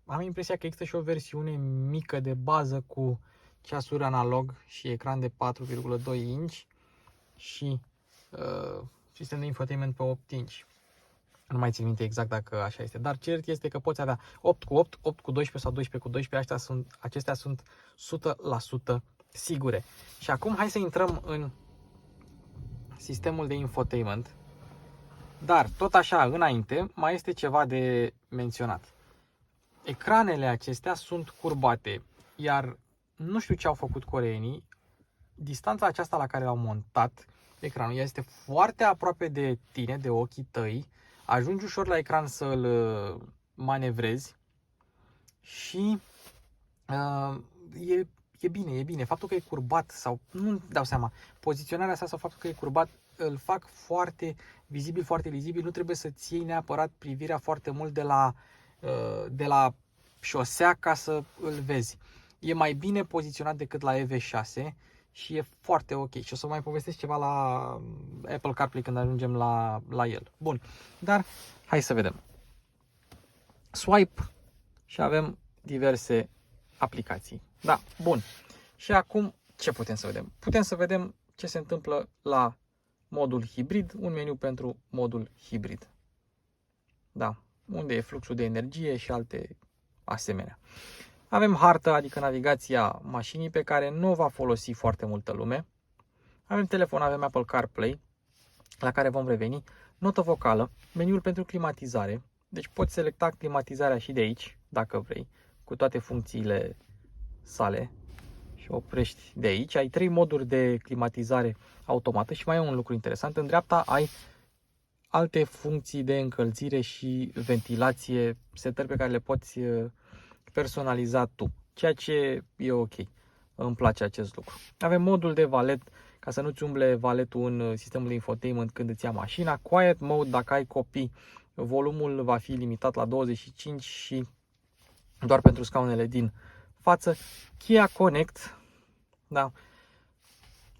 am impresia că există și o versiune mică de bază cu ceasuri analog și ecran de 4,2 inch și sistem de infotainment pe 8 inch. Nu mai țin minte exact dacă așa este, dar cert este că poți avea 8 cu 8, 8 cu 12 sau 12 cu 12, acestea sunt 100% sigure. Și acum hai să intrăm în sistemul de infotainment, dar tot așa înainte mai este ceva de menționat. Ecranele acestea sunt curbate, iar nu știu ce au făcut coreenii, distanța aceasta la care l-au montat ecranul este foarte aproape de tine, de ochii tăi, ajungi ușor la ecran să îl manevrezi și e bine. Faptul că e curbat sau nu dau seama, poziționarea sa sau faptul că e curbat îl fac foarte vizibil, foarte lizibil, nu trebuie să-ți iei neapărat privirea foarte mult de la șosea ca să îl vezi. E mai bine poziționat decât la EV6 și e foarte ok. Și o să mai povestesc ceva la Apple CarPlay când ajungem la el. Bun, dar hai să vedem. Swipe și avem diverse aplicații. Da, bun. Și acum ce putem să vedem? Putem să vedem ce se întâmplă la modul hibrid, un meniu pentru modul hibrid. Da, unde e fluxul de energie și alte asemenea. Avem hartă, adică navigația mașinii pe care nu o va folosi foarte multă lume. Avem telefon, avem Apple CarPlay, la care vom reveni. Notă vocală, meniul pentru climatizare. Deci poți selecta climatizarea și de aici, dacă vrei, cu toate funcțiile sale. Și oprești de aici. Ai 3 moduri de climatizare automată și mai e un lucru interesant. În dreapta ai alte funcții de încălzire și ventilație, setări pe care le poți personaliza tu, ceea ce e ok. Îmi place acest lucru. Avem modul de valet, ca să nu-ți umble valetul în sistemul de infotainment când îți ia mașina. Quiet mode, dacă ai copii, volumul va fi limitat la 25 și doar pentru scaunele din față. Kia Connect, da.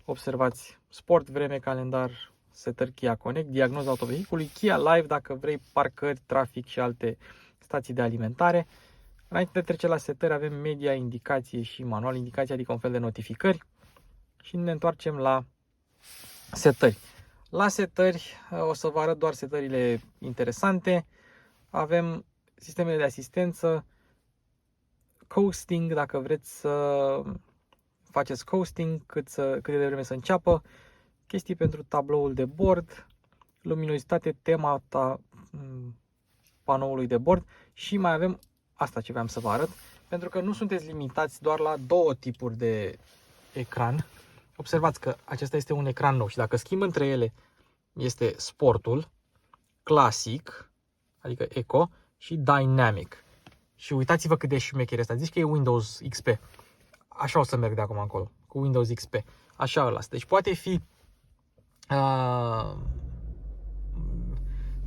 Observați sport, vreme, calendar, setări Kia Connect, diagnoza autovehicului, Kia Live dacă vrei parcări, trafic și alte stații de alimentare. Înainte de trece la setări avem media, indicație și manual, indicație adică un fel de notificări și ne întoarcem la setări. La setări o să vă arăt doar setările interesante. Avem sistemele de asistență, coasting dacă vreți să faceți coasting cât de devreme să înceapă, chestii pentru tabloul de bord, luminozitate, tema panoului de bord și mai avem asta ce vreau să vă arăt, pentru că nu sunteți limitați doar la 2 tipuri de ecran. Observați că acesta este un ecran nou și dacă schimb între ele este sportul, clasic, adică eco și dynamic. Și uitați-vă cât de șmecher este. Zici că e Windows XP. Așa o să merg de acum încolo, cu Windows XP. Așa îl las. Deci poate fi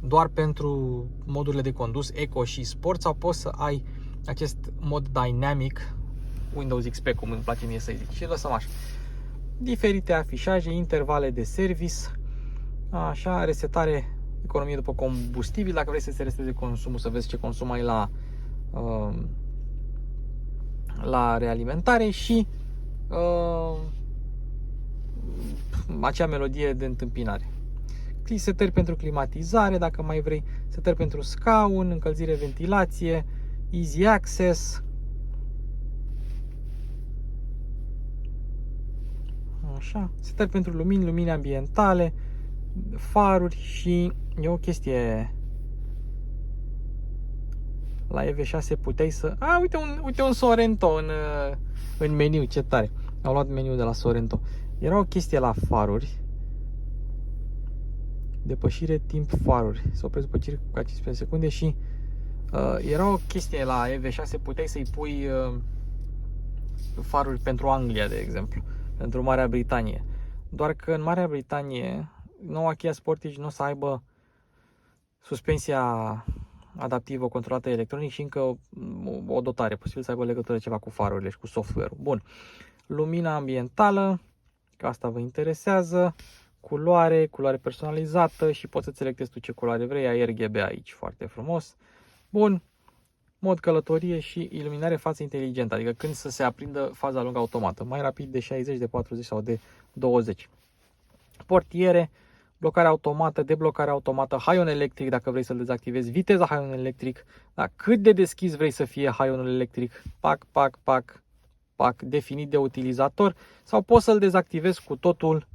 doar pentru modurile de condus Eco și Sport sau poți să ai acest mod dynamic Windows XP, cum îmi place mie să zic. Și lăsăm așa. Diferite afișaje, intervale de service, așa, resetare, economie după combustibil, dacă vrei să se reseteze consumul, să vezi ce consum ai la realimentare și acea melodie de întâmpinare. Setări pentru climatizare, dacă mai vrei, setări pentru scaun, încălzire, ventilație, easy access. Așa, setări pentru lumini ambientale, faruri și e o chestie. La EV6 puteai să... uite un Sorento în meniu, ce tare. Au luat meniul de la Sorento. Era o chestie la faruri. Depășire timp faruri. Se opresc după ca 15 secunde și era o chestie la EV6, puteai să-i pui faruri pentru Anglia, de exemplu, pentru Marea Britanie. Doar că în Marea Britanie noua Kia Sportage nu o să aibă suspensia adaptivă controlată electronic și încă o dotare, posibil să aibă legătură ceva cu farurile și cu software-ul. Bun. Lumina ambientală, că asta vă interesează, culoare personalizată și poți să selectezi tu ce culoare vrei, ai RGB aici, foarte frumos. Bun. Mod călătorie și iluminare față inteligentă, adică când să se aprindă faza lungă automată, mai rapid de 60, de 40 sau de 20. Portiere, blocare automată, deblocare automată, high-on electric dacă vrei să-l dezactivezi, viteza high-on electric, da? Cât de deschis vrei să fie high-on electric, pac, pac, pac, pac, definit de utilizator, sau poți să-l dezactivezi cu totul,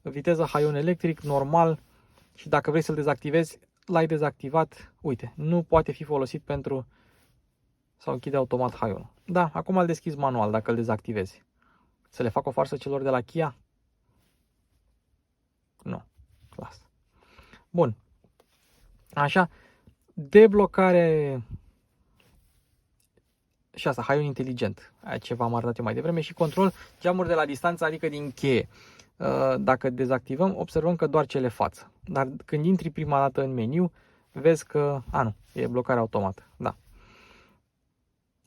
viteza high-on electric, normal, și dacă vrei să-l dezactivezi, l-ai dezactivat, uite, nu poate fi folosit pentru sau închide automat high-on. Da, acum îl deschizi manual dacă îl dezactivezi. Să le fac o farsă celor de la Kia? Nu, las. Bun. Așa, deblocare și asta, high-on inteligent. Aia ce v-am arătat eu mai devreme și control geamuri de la distanță, adică din cheie. Dacă dezactivăm, observăm că doar cele față. Dar când intri prima dată în meniu, vezi că, nu, e blocare automată. Da.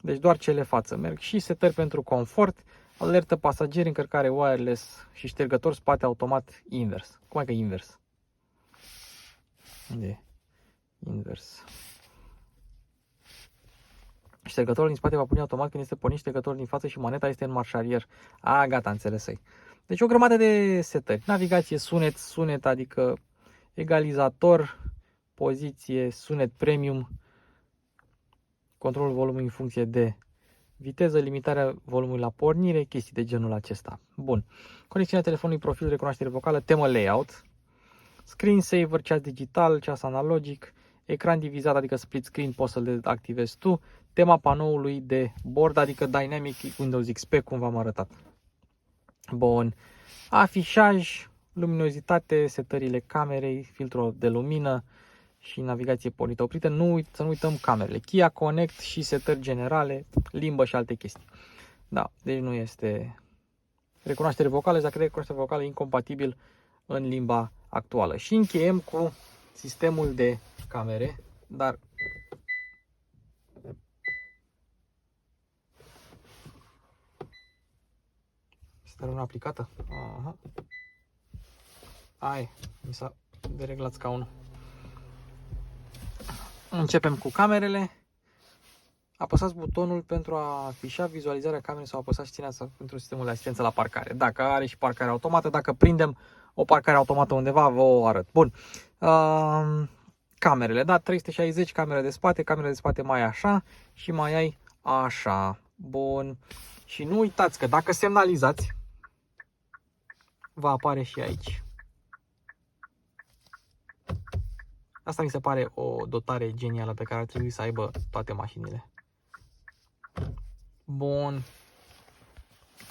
Deci doar cele față merg și setări pentru confort, alertă pasageri, încărcare wireless și ștergător spate automat invers. Cum e că invers? Unde e? Invers. Ștergătorul din spate va porni automat când este pornit, ștergătorul din față și maneta este în marșarier. Gata, înțeles-ai. Deci o grămadă de setări. Navigație, sunet, adică egalizator, poziție, sunet premium, controlul volumului în funcție de viteză, limitarea volumului la pornire, chestii de genul acesta. Bun. Conexiunea telefonului, profil, recunoaștere vocală, temă layout, screensaver, ceas digital, ceas analogic, ecran divizat, adică split screen, poți să-l activezi tu, tema panoului de bord, adică Dynamic Windows XP, cum v-am arătat. Bun. Afișaj, luminozitate, setările camerei, filtru de lumină și navigație pornită oprită. Să nu uităm camerele. Kia Connect și setări generale, limbă și alte chestii. Da, deci nu este recunoaștere vocală, dacă recunoaștere vocală e incompatibil în limba actuală. Și încheiem cu sistemul de camere, dar este una aplicată. Aha. Mi s-a dereglat scaunul. Începem cu camerele. Apăsați butonul pentru a afișa vizualizarea camerei sau apăsați țineața pentru sistemul de asistență la parcare. Dacă are și parcare automată, dacă prindem o parcare automată undeva, vă o arăt. Bun. Camerele, da, 360, camere de spate mai așa și mai ai așa. Bun. Și nu uitați că dacă semnalizați, va apare și aici. Asta mi se pare o dotare genială pe care ar trebui să aibă toate mașinile. Bun.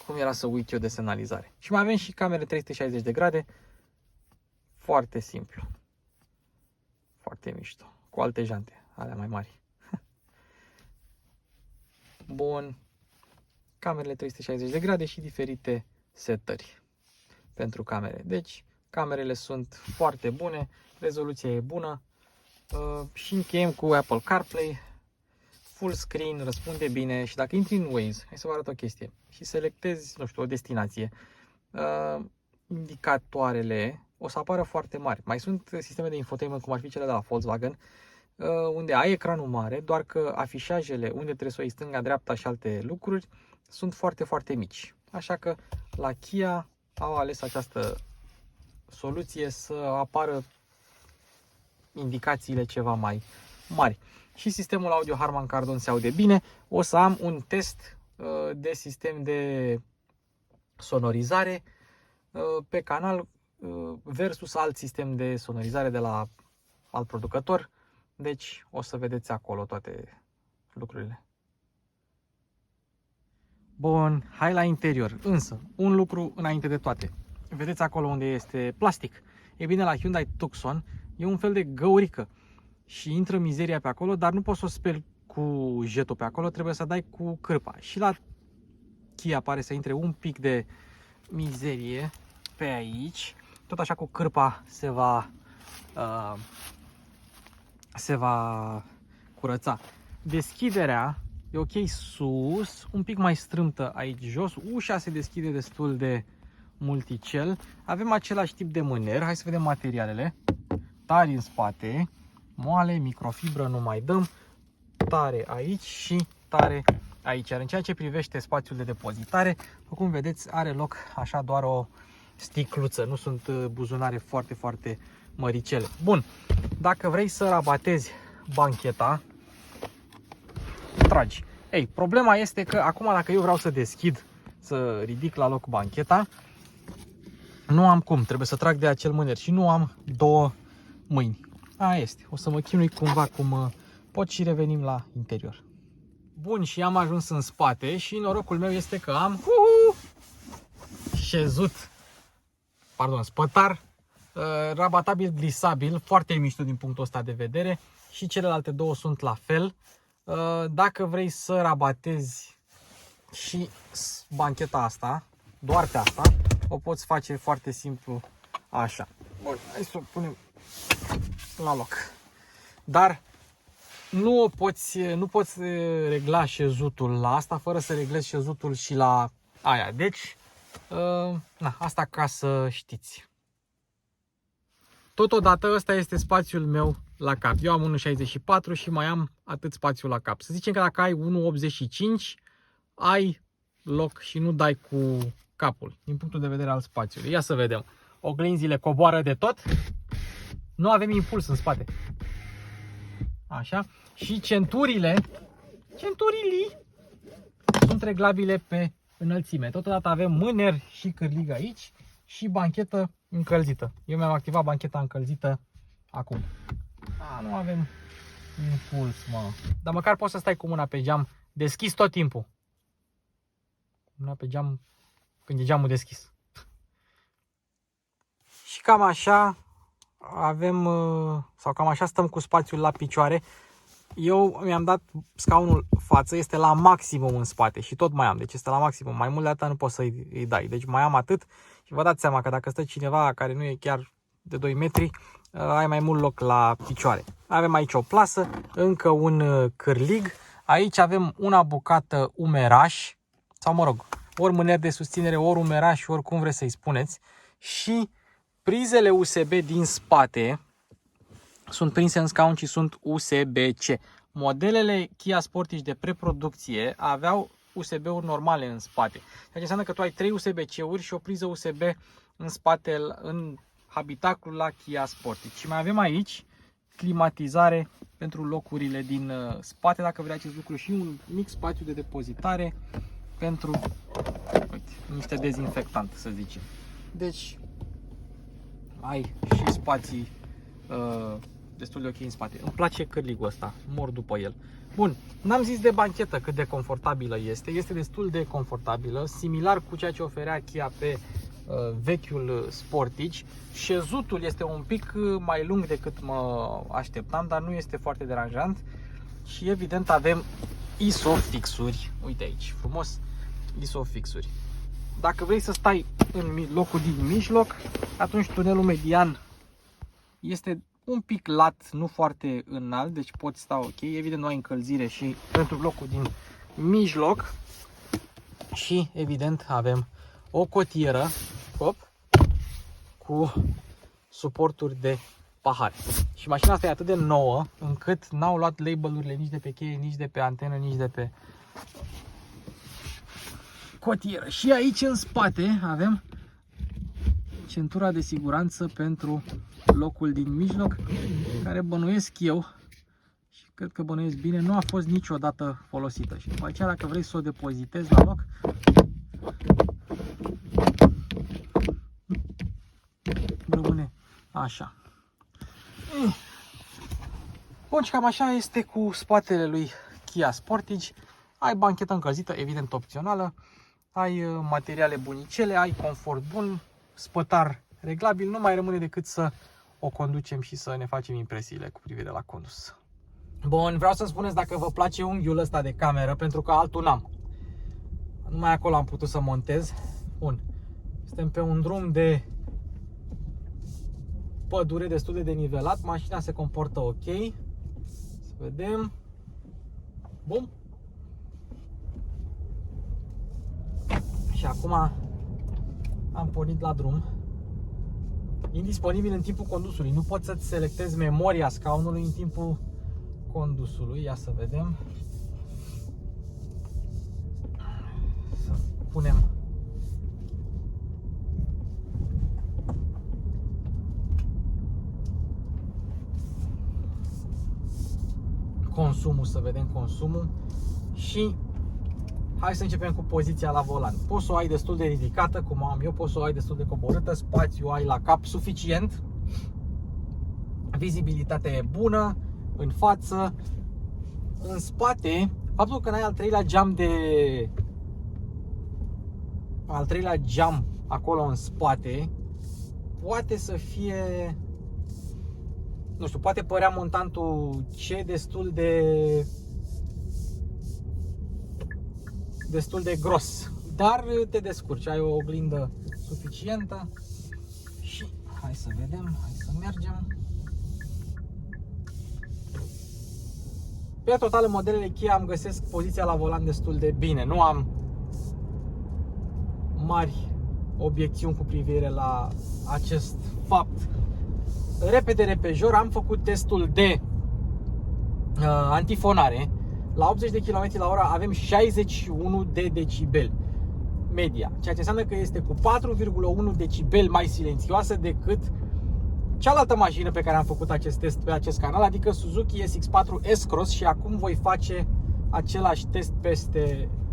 Cum era să uit eu de semnalizare. Și mai avem și camere 360 de grade. Foarte simplu. Foarte mișto. Cu alte jante, alea mai mari. Bun. Camerele 360 de grade și diferite setări pentru camere. Deci, camerele sunt foarte bune, rezoluția e bună. Și încheiem cu Apple CarPlay. Full screen, răspunde bine și dacă intri în Waze, hai să vă arăt o chestie și selectezi, nu știu, o destinație, indicatoarele o să apară foarte mari. Mai sunt sisteme de infotainment, cum ar fi cele de la Volkswagen, unde ai ecranul mare, doar că afișajele unde trebuie să o iei stânga-dreapta și alte lucruri sunt foarte, foarte mici. Așa că la Kia au ales această soluție să apară indicațiile ceva mai mari. Și sistemul audio Harman Kardon se aude bine. O să am un test de sistem de sonorizare pe canal versus alt sistem de sonorizare de la alt producător. Deci o să vedeți acolo toate lucrurile. Bun, hai la interior. Însă, un lucru înainte de toate. Vedeți acolo unde este plastic. E bine, la Hyundai Tucson e un fel de găurică și intră mizeria pe acolo, dar nu poți să o speli cu jetul pe acolo, trebuie să dai cu cârpa. Și la Kia pare să intre un pic de mizerie pe aici. Tot așa cu cârpa se va curăța. Deschiderea e ok sus, un pic mai strâmtă aici jos. Ușa se deschide destul de multicel. Avem același tip de mâner. Hai să vedem materialele. Tari în spate, moale, microfibră, nu mai dăm. Tare aici și tare aici. Iar în ceea ce privește spațiul de depozitare, după cum vedeți, are loc așa doar o sticluță. Nu sunt buzunare foarte, foarte măricele. Bun, dacă vrei să rabatezi bancheta, tragi. Ei, problema este că acum dacă eu vreau să deschid, să ridic la loc bancheta, nu am cum, trebuie să trag de acel mâner și nu am două mâini. Aia este, o să mă chinui cumva cum pot și revenim la interior. Bun, și am ajuns în spate și norocul meu este că am spătar rabatabil glisabil, foarte mișto din punctul ăsta de vedere, și celelalte două sunt la fel. Dacă vrei să rabatezi și bancheta asta, doar pe asta, o poți face foarte simplu așa. Bun, hai să o punem la loc. Dar nu poți regla șezutul la asta fără să reglezi șezutul și la aia. Deci, asta ca să știți. Totodată, ăsta este spațiul meu la cap. Eu am 1,64 și mai am atât spațiu la cap. Să zicem că dacă ai 1,85, ai loc și nu dai cu capul, din punctul de vedere al spațiului. Ia să vedem. Oglinzile coboară de tot. Nu avem impuls în spate. Așa. Și centurile sunt reglabile pe înălțime. Totodată avem mâner și cârlig aici și banchetă încălzită. Eu mi-am activat bancheta încălzită acum. Nu avem impuls, mă. Dar măcar poți să stai cu mâna pe geam deschis tot timpul. Mâna pe geam când e geamul deschis. Și cam așa avem, sau cam așa stăm cu spațiul la picioare. Eu mi-am dat scaunul față, este la maximum în spate și tot mai am, deci este la maximum. Mai mult de atât nu poți să-i dai, deci mai am atât și vă dați seama că dacă stă cineva care nu e chiar de 2 metri, ai mai mult loc la picioare. Avem aici o plasă, încă un cârlig, aici avem una bucată umeraș, sau mă rog, ori mâner de susținere, ori umeraș, ori cum vreți să-i spuneți, și prizele USB din spate sunt prinse în scaun și sunt USB-C. Modelele Kia Sportage de preproducție aveau USB-uri normale în spate. Ceea ce înseamnă că tu ai 3 USB-C-uri și o priză USB în spate, în habitaclul la Kia Sportage. Și mai avem aici climatizare pentru locurile din spate, dacă vrei acest lucru, și un mic spațiu de depozitare pentru niște dezinfectant, să zicem. Deci ai și spații destul de ok în spate. Îmi place cârligul ăsta, mor după el. Bun, n-am zis de banchetă cât de confortabilă este. Este destul de confortabilă, similar cu ceea ce oferea Kia pe vechiul Sportage. Șezutul este un pic mai lung decât mă așteptam, dar nu este foarte deranjant. Și evident avem ISOFIX-uri. Uite aici, frumos, ISOFIX-uri. Dacă vrei să stai în locul din mijloc, atunci tunelul median este un pic lat, nu foarte înalt, deci poți sta ok. Evident nu ai încălzire și pentru locul din mijloc. Și evident avem o cotieră cu suporturi de pahare. Și mașina asta e atât de nouă încât n-au luat label-urile nici de pe cheie, nici de pe antenă, nici de pe cotieră. Și aici în spate avem centura de siguranță pentru locul din mijloc, care bănuiesc eu, și cred că bănuiesc bine, nu a fost niciodată folosită. Și după aceea, dacă vrei să o depozitezi la loc, rămâne așa. Bun, și cam așa este cu spatele lui Kia Sportage. Ai banchetă încălzită, evident opțională, ai materiale bunicele, ai confort bun, spătar reglabil, nu mai rămâne decât să o conducem și să ne facem impresiile cu privire la condus. Bun, vreau să spuneți dacă vă place unghiul ăsta de cameră, pentru că altul n-am. Numai acolo am putut să montez. Bun, suntem pe un drum de pădure destul de denivelat, mașina se comportă ok. Să vedem. Bun. Și acum am pornit la drum. Indisponibil în timpul condusului. Nu poți să-ți selectezi memoria scaunului în timpul condusului. Ia să vedem. Să punem consumul, să vedem consumul. Și hai să începem cu poziția la volan. Poți să o ai destul de ridicată, cum am eu, poți să o ai destul de coborâtă, spațiu ai la cap suficient, vizibilitatea e bună, în față, în spate, faptul că n-ai al treilea geam acolo în spate, poate să fie, nu știu, poate părea montantul C destul de gros, dar te descurci, ai o oglindă suficientă și hai să vedem, hai să mergem. Pe total, în modelele Kia îmi găsesc poziția la volan destul de bine, nu am mari obiecțiuni cu privire la acest fapt. Repede, repejor, am făcut testul de antifonare. La 80 de km/h avem 61 de decibeli media, ceea ce înseamnă că este cu 4,1 decibeli mai silențioasă decât cealaltă mașină pe care am făcut acest test pe acest canal, adică Suzuki SX4 S-Cross, și acum voi face același test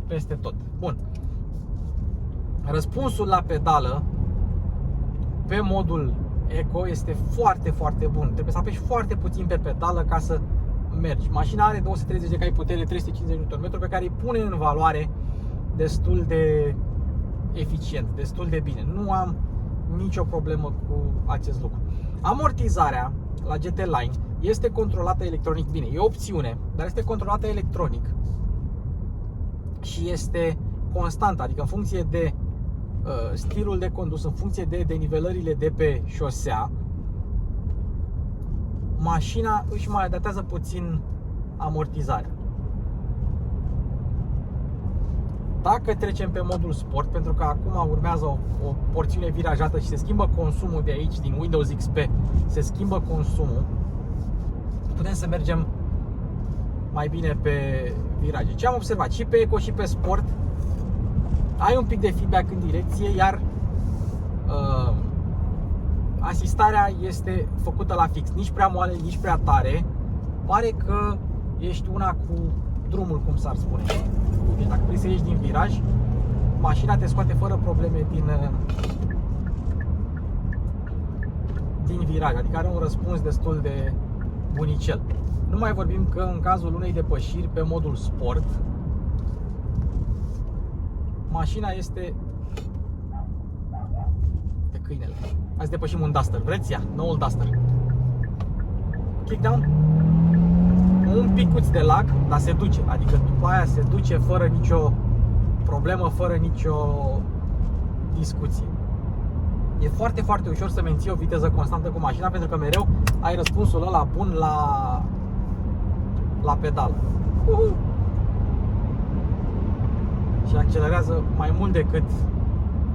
peste tot. Bun. Răspunsul la pedală pe modul Eco este foarte, foarte bun. Trebuie să apeși foarte puțin pe pedală ca să mergi. Mașina are 230 de cai putere, 350 Nm, pe care îi pune în valoare destul de eficient, destul de bine. Nu am nicio problemă cu acest lucru. Amortizarea la GT Line este controlată electronic. Bine, e o opțiune, dar este controlată electronic și este constantă, adică în funcție de stilul de condus, în funcție de denivelările de pe șosea, mașina își mai adaptează puțin amortizarea. Dacă trecem pe modul sport, pentru că acum urmează o porțiune virajată și se schimbă consumul de aici, din Windows XP, se schimbă consumul, putem să mergem mai bine pe viraje. Ce am observat și pe Eco și pe Sport, ai un pic de feedback în direcție, iar asistarea este făcută la fix, nici prea moale, nici prea tare. Pare că ești una cu drumul, cum s-ar spune. Deci dacă vrei să ieși din viraj, mașina te scoate fără probleme din viraj, adică are un răspuns destul de bunicel. Nu mai vorbim că în cazul unei depășiri pe modul sport, mașina este pe câinele. Hai să depășim un Duster. Vreți ea? Noul Duster. Kickdown. Un picuț de lag, dar se duce. Adică după aia se duce fără nicio problemă, fără nicio discuție. E foarte, foarte ușor să menții o viteză constantă cu mașina, pentru că mereu ai răspunsul ăla bun la pedală. Și accelerează mai mult decât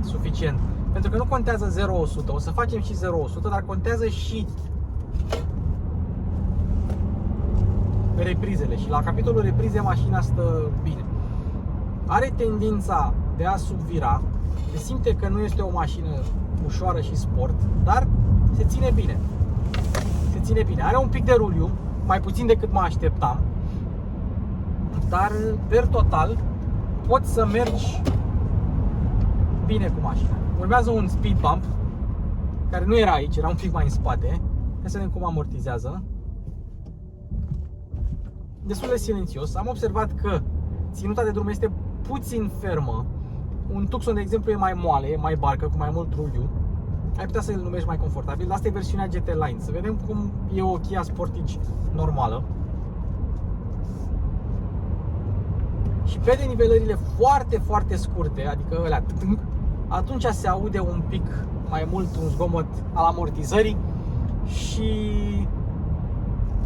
suficient. Pentru că nu contează 0-100, o să facem și 0-100, dar contează și reprizele. Și la capitolul reprize mașina stă bine. Are tendința de a subvira, se simte că nu este o mașină ușoară și sport, dar se ține bine. Se ține bine. Are un pic de ruliu, mai puțin decât mă așteptam, dar per total poți să mergi bine cu mașina. Urmează un speed bump, care nu era aici, era un pic mai în spate. Hai să vedem cum amortizează. Destul de silențios. Am observat că ținuta de drum este puțin fermă. Un Tucson, de exemplu, e mai moale, e mai barcă, cu mai mult ruliu. Ai putea să-l numești mai confortabil. Asta e versiunea GT Line. Să vedem cum e o Kia Sportage normală. Și pe denivelările foarte, foarte scurte, adică alea, atunci se aude un pic mai mult un zgomot al amortizării și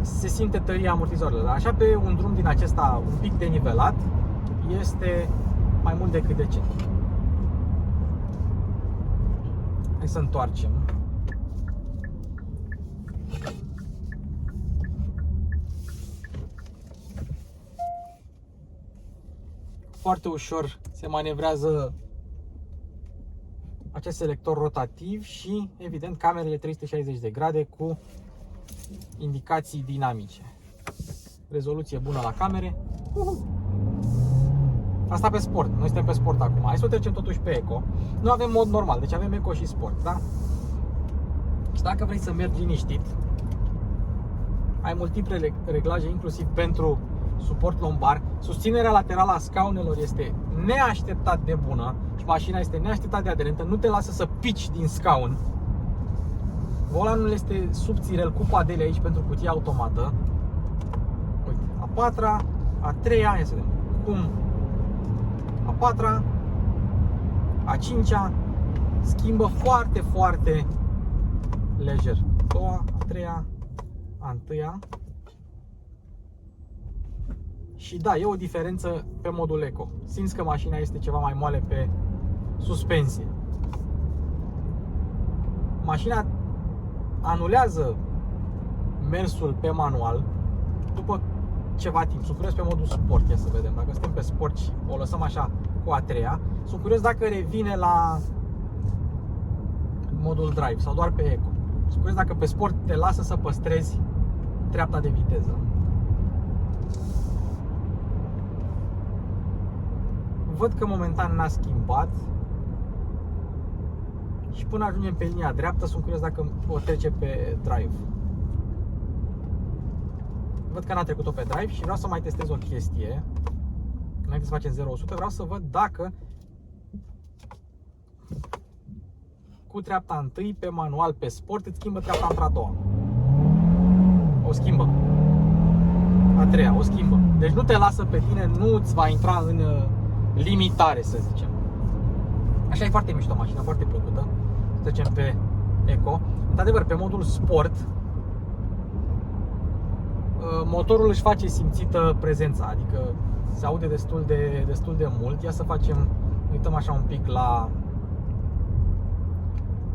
se simte tăria amortizoarelor. Așa pe un drum din acesta un pic denivelat este mai mult decât decent. Hai să întoarcem. Foarte ușor se manevrează acest selector rotativ și, evident, camerele 360 de grade cu indicații dinamice. Rezoluție bună la camere. Asta pe sport. Noi suntem pe sport acum. Hai să o trecem totuși pe eco. Nu avem mod normal, deci avem eco și sport, da? Și dacă vrei să mergi liniștit, ai multiple reglaje, inclusiv pentru suport lombar. Susținerea laterală a scaunelor este neașteptat de bună și mașina este neașteptat de aderentă. Nu te lasă să pici din scaun. Volanul este subțirel cu padele aici pentru cutia automată. Uite, a patra, a treia, ia să vedem cum. A patra, a cincea schimbă foarte, foarte lejer. A doua, a treia, a întâia. Și da, e o diferență pe modul eco. Simți că mașina este ceva mai moale pe suspensie. Mașina anulează mersul pe manual după ceva timp. Sunt curios pe modul sport, ia să vedem. Dacă suntem pe sport și o lăsăm așa cu a treia, sunt curios dacă revine la modul drive sau doar pe eco. Sunt curios dacă pe sport te lasă să păstrezi treapta de viteză. Văd că momentan n-a schimbat și până ajungem pe linia dreaptă sunt curios dacă o trece pe drive. Văd că n-a trecut-o pe drive și vreau să mai testez o chestie. Înainte să facem 0-100, vreau să văd dacă cu treapta întâi pe manual pe sport îți schimbă treapta într-a doua. O schimbă. A treia, o schimbă. Deci nu te lasă pe tine, nu îți va intra în limitare, să zicem. Așa e foarte mișto, mașina foarte plăcută. Trecem pe eco. Într-adevăr, pe modul sport motorul își face simțită prezența, adică se aude destul de mult. Ia să facem, uităm așa un pic la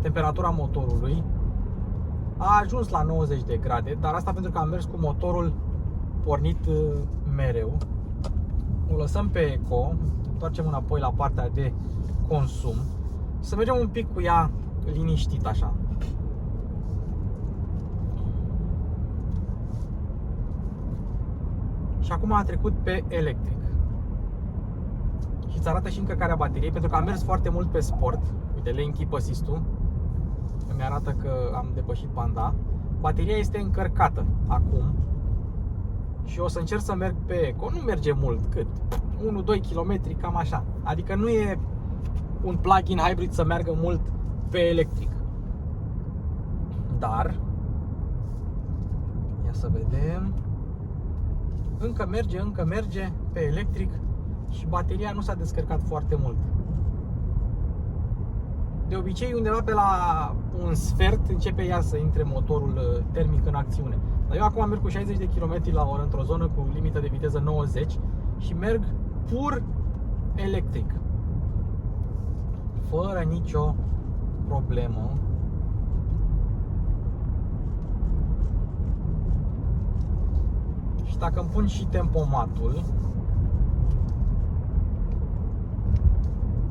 temperatura motorului. A ajuns la 90 de grade, dar asta pentru că am mers cu motorul pornit mereu. O lăsăm pe eco, întoarcem înapoi la partea de consum. Să mergem un pic cu ea liniștit așa. Și acum a trecut pe electric. Și îți arată și încărcarea bateriei, pentru că am mers foarte mult pe sport. Uite, lane keep assist-ul îmi arată că am depășit banda. Bateria este încărcată acum. Și o să încerc să merg pe eco. Nu merge mult, cât? 1-2 km, cam așa. Adică nu e un plug-in hybrid să meargă mult pe electric. Dar ia să vedem. Încă merge pe electric și bateria nu s-a descărcat foarte mult. De obicei, undeva pe la un sfert începe ea să intre motorul termic în acțiune. Dar eu acum merg cu 60 de km la oră într-o zonă cu limită de viteză 90 și merg pur electric, fără nicio problemă. Și dacă îmi pun și tempomatul,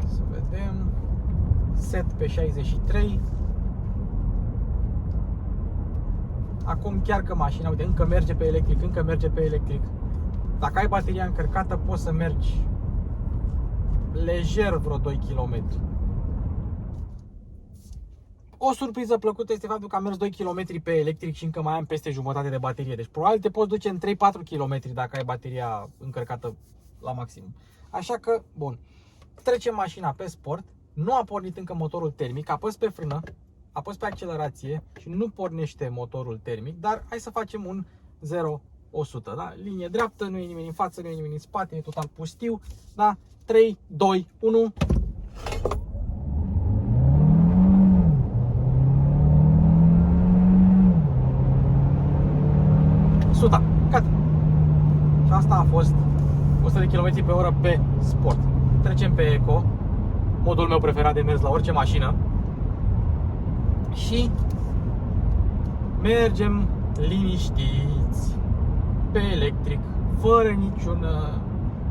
să vedem, set pe 63. Acum chiar că mașina, uite, încă merge pe electric, Dacă ai bateria încărcată, poți să mergi lejer vreo 2 km. O surpriză plăcută este faptul că am mers 2 km pe electric și încă mai am peste jumătate de baterie. Deci probabil te poți duce în 3-4 km dacă ai bateria încărcată la maxim. Așa că, bun, trecem mașina pe sport. Nu a pornit încă motorul termic, apăs pe frână, apăs pe accelerație și nu pornește motorul termic, dar hai să facem un 0-100, da? Linie dreaptă, nu e nimeni în față, nu e nimeni în spate, e total pustiu, da? 3, 2, 1. 100. Gata. Și asta a fost 100 de km pe oră pe sport. Trecem pe Eco, modul meu preferat de mers la orice mașină. Și mergem liniștiți pe electric,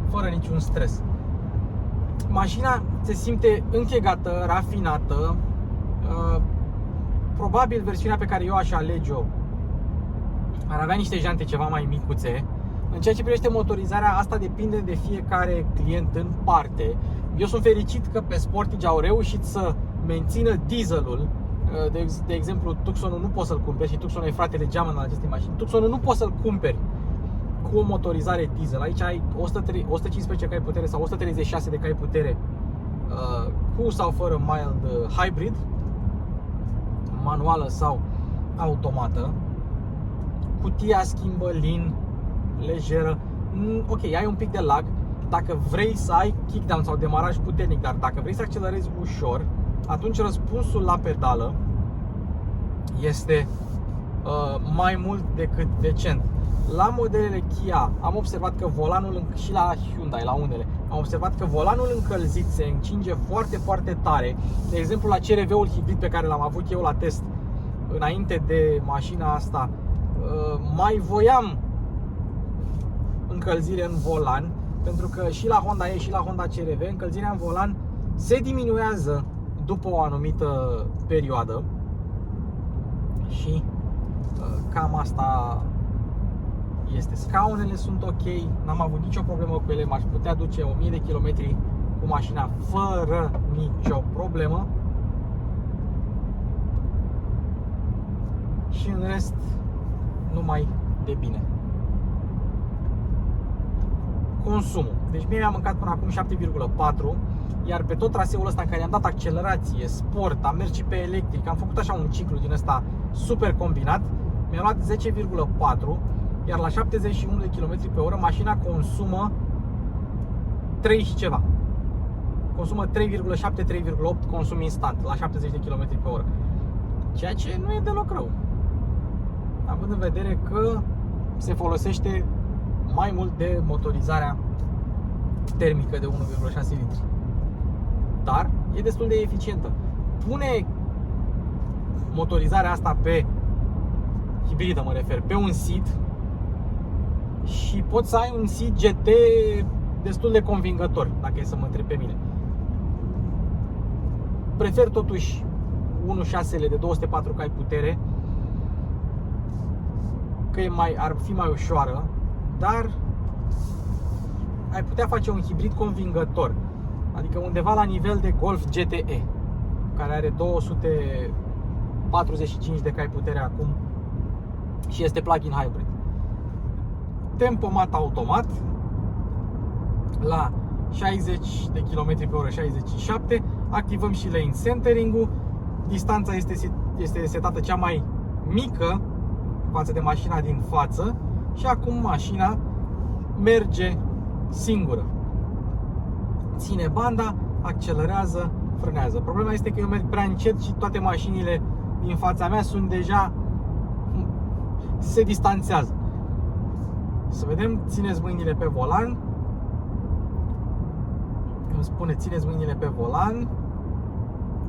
fără niciun stres. Mașina se simte închegată, rafinată. Probabil versiunea pe care eu aș alege-o ar avea niște jante ceva mai micuțe. În ceea ce privește motorizarea, asta depinde de fiecare client în parte. Eu sunt fericit că pe Sportage au reușit să mențină dieselul. De exemplu, Tucsonul nu poți să-l cumperi, și Tucsonul e fratele geamăn al acestei mașini. Tucsonul nu poți să-l cumperi cu o motorizare diesel. Aici ai 115 cai putere sau 136 de cai putere, cu sau fără mild hybrid, manuală sau automată. Cutia schimbă lin, lejeră. Ok, ai un pic de lag dacă vrei să ai kickdown sau demaraj puternic, dar dacă vrei să accelerezi ușor, atunci răspunsul la pedală este mai mult decât decent. La modelele Kia am observat că volanul, și la Hyundai, la unele, am observat că volanul încălzit se încinge foarte, foarte tare. De exemplu, la CR-V-ul hibrid pe care l-am avut eu la test înainte de mașina asta, mai voiam încălzire în volan, pentru că și la Honda E și la Honda CR-V încălzirea în volan se diminuează după o anumită perioadă. Și cam asta este. Scaunele sunt ok, n-am avut nicio problemă cu ele, m-aș putea duce 1000 de kilometri cu mașina fără nicio problemă. Și în rest, numai de bine. Consumul. Deci mie mi-am mâncat până acum 7,4, iar pe tot traseul ăsta în care am dat accelerație, sport, am mers și pe electric, am făcut așa un ciclu din ăsta super combinat, mi-a luat 10,4, iar la 71 de km pe oră mașina consumă 3 și ceva. Consumă 3,7-3,8 consum instant la 70 de km pe oră. Ceea ce nu e deloc rău, având în vedere că se folosește mai mult de motorizarea termică de 1,6 litri. Dar e destul de eficientă. Pune motorizarea asta pe hibridă, mă refer, pe un SEAT și poți să ai un SEAT GT destul de convingător, dacă e să mă întreb pe mine. Prefer totuși 1.6-le de 204 cai putere, că ar fi mai ușoară, dar ai putea face un hibrid convingător, adică undeva la nivel de Golf GTE, care are 245 de cai putere acum și este plug-in hybrid. Tempomat automat la 60 de km pe oră, 67, activăm și lane centering-ul. Distanța este setată cea mai mică față de mașina din față și acum mașina merge singură. Ține banda, accelerează, frânează. Problema este că eu merg prea încet și toate mașinile din fața mea sunt deja, se distanțează. Să vedem, țineți mâinile pe volan. Îmi spune țineți mâinile pe volan.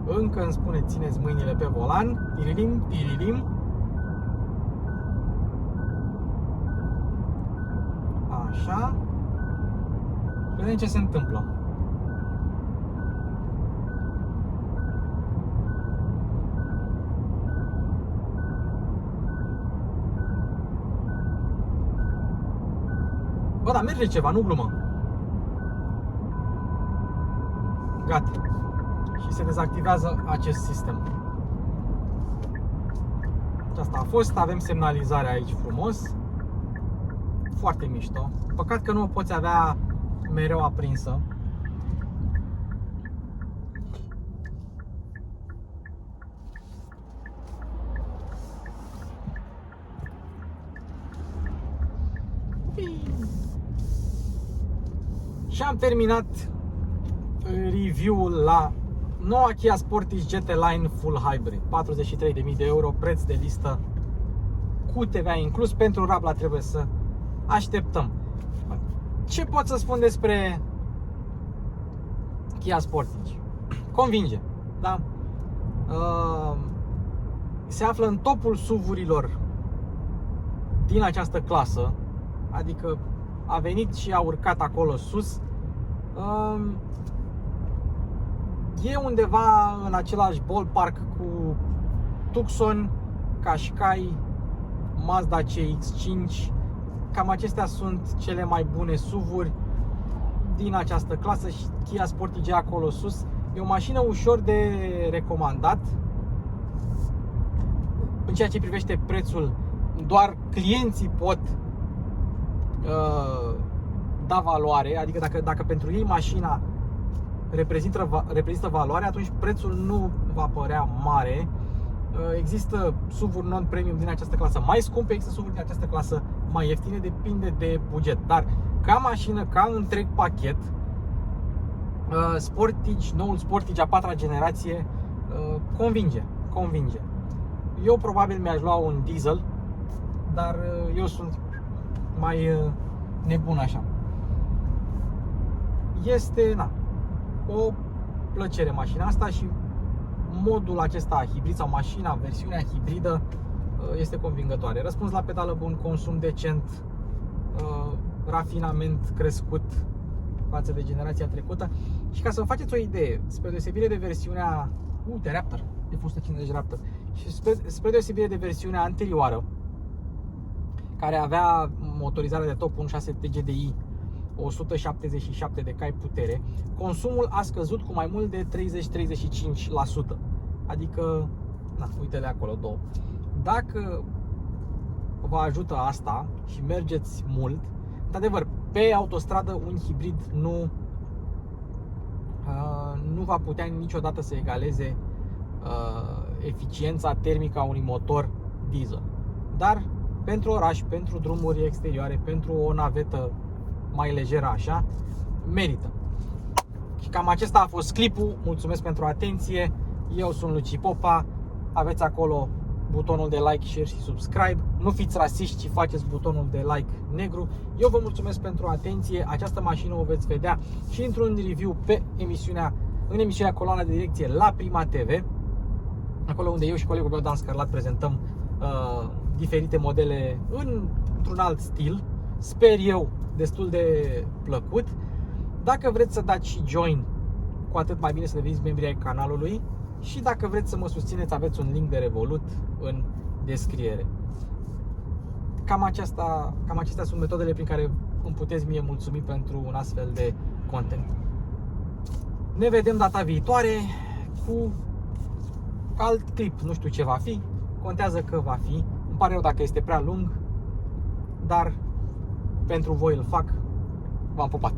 Încă îmi spune țineți mâinile pe volan. Tiririm, tiririm. Așa. Vedem ce se întâmplă. Bă, dar merge ceva, nu glumă. Gata. Și se dezactivează acest sistem. Și asta a fost. Avem semnalizarea aici frumos. Foarte mișto. Păcat că nu o poți avea mereu aprinsă. Și am terminat review-ul la noua Kia Sportage GT Line Full Hybrid, 43.000 de euro, preț de listă cu TVA inclus. Pentru Rabla trebuie să așteptăm. Ce pot să spun despre Kia Sportage? Convinge, da? Se află în topul SUV-urilor din această clasă, adică a venit și a urcat acolo sus. E undeva în același ballpark cu Tucson, Qashqai, Mazda CX-5. Cam acestea sunt cele mai bune SUV-uri din această clasă și Kia Sportage acolo sus. E o mașină ușor de recomandat. În ceea ce privește prețul, doar clienții pot da valoare, adică dacă pentru ei mașina reprezintă valoare, atunci prețul nu va părea mare. Există SUV-uri non-premium din această clasă mai scumpe, există SUV-uri din această clasă mai ieftine, depinde de buget. Dar ca mașină, ca întreg pachet, Sportage, noul Sportage a 4-a generație convinge. Eu probabil mi-aș lua un diesel, dar eu sunt mai nebun așa. Este o plăcere mașina asta și modul acesta hibrid sau mașina, versiunea hibridă este convingătoare. Răspuns la pedală bun, consum decent, rafinament crescut față de generația trecută. Și ca să vă faceți o idee, spre deosebire de versiunea Raptor, de 150 Raptor, și spre deosebire de versiunea anterioară, care avea motorizarea de top 1.6 TGDI, 177 de cai putere, consumul a scăzut cu mai mult de 30-35%. Adică, uite-le acolo două. Dacă vă ajută asta și mergeți mult, într-adevăr, pe autostradă un hibrid nu va putea niciodată să egaleze eficiența termică a unui motor diesel. Dar pentru oraș, pentru drumuri exterioare, pentru o navetă mai lejeră așa, merită. Și cam acesta a fost clipul. Mulțumesc pentru atenție. Eu sunt Luci Popa. Aveți acolo butonul de like, share și subscribe. Nu fiți rasiști și faceți butonul de like negru. Eu vă mulțumesc pentru atenție. Această mașină o veți vedea și într-un review pe în emisiunea Coloana de Direcție la Prima TV, acolo unde eu și colegul meu Dan Scarlat prezentăm diferite modele într-un alt stil, sper eu destul de plăcut. Dacă vreți să dați și join, cu atât mai bine să deveniți membri ai canalului. Și dacă vreți să mă susțineți, aveți un link de Revolut în descriere. Cam acestea sunt metodele prin care îmi puteți mie mulțumi pentru un astfel de content. Ne vedem data viitoare cu alt clip, nu știu ce va fi, contează că va fi. Îmi pare rău dacă este prea lung, dar pentru voi îl fac. V-am pupat!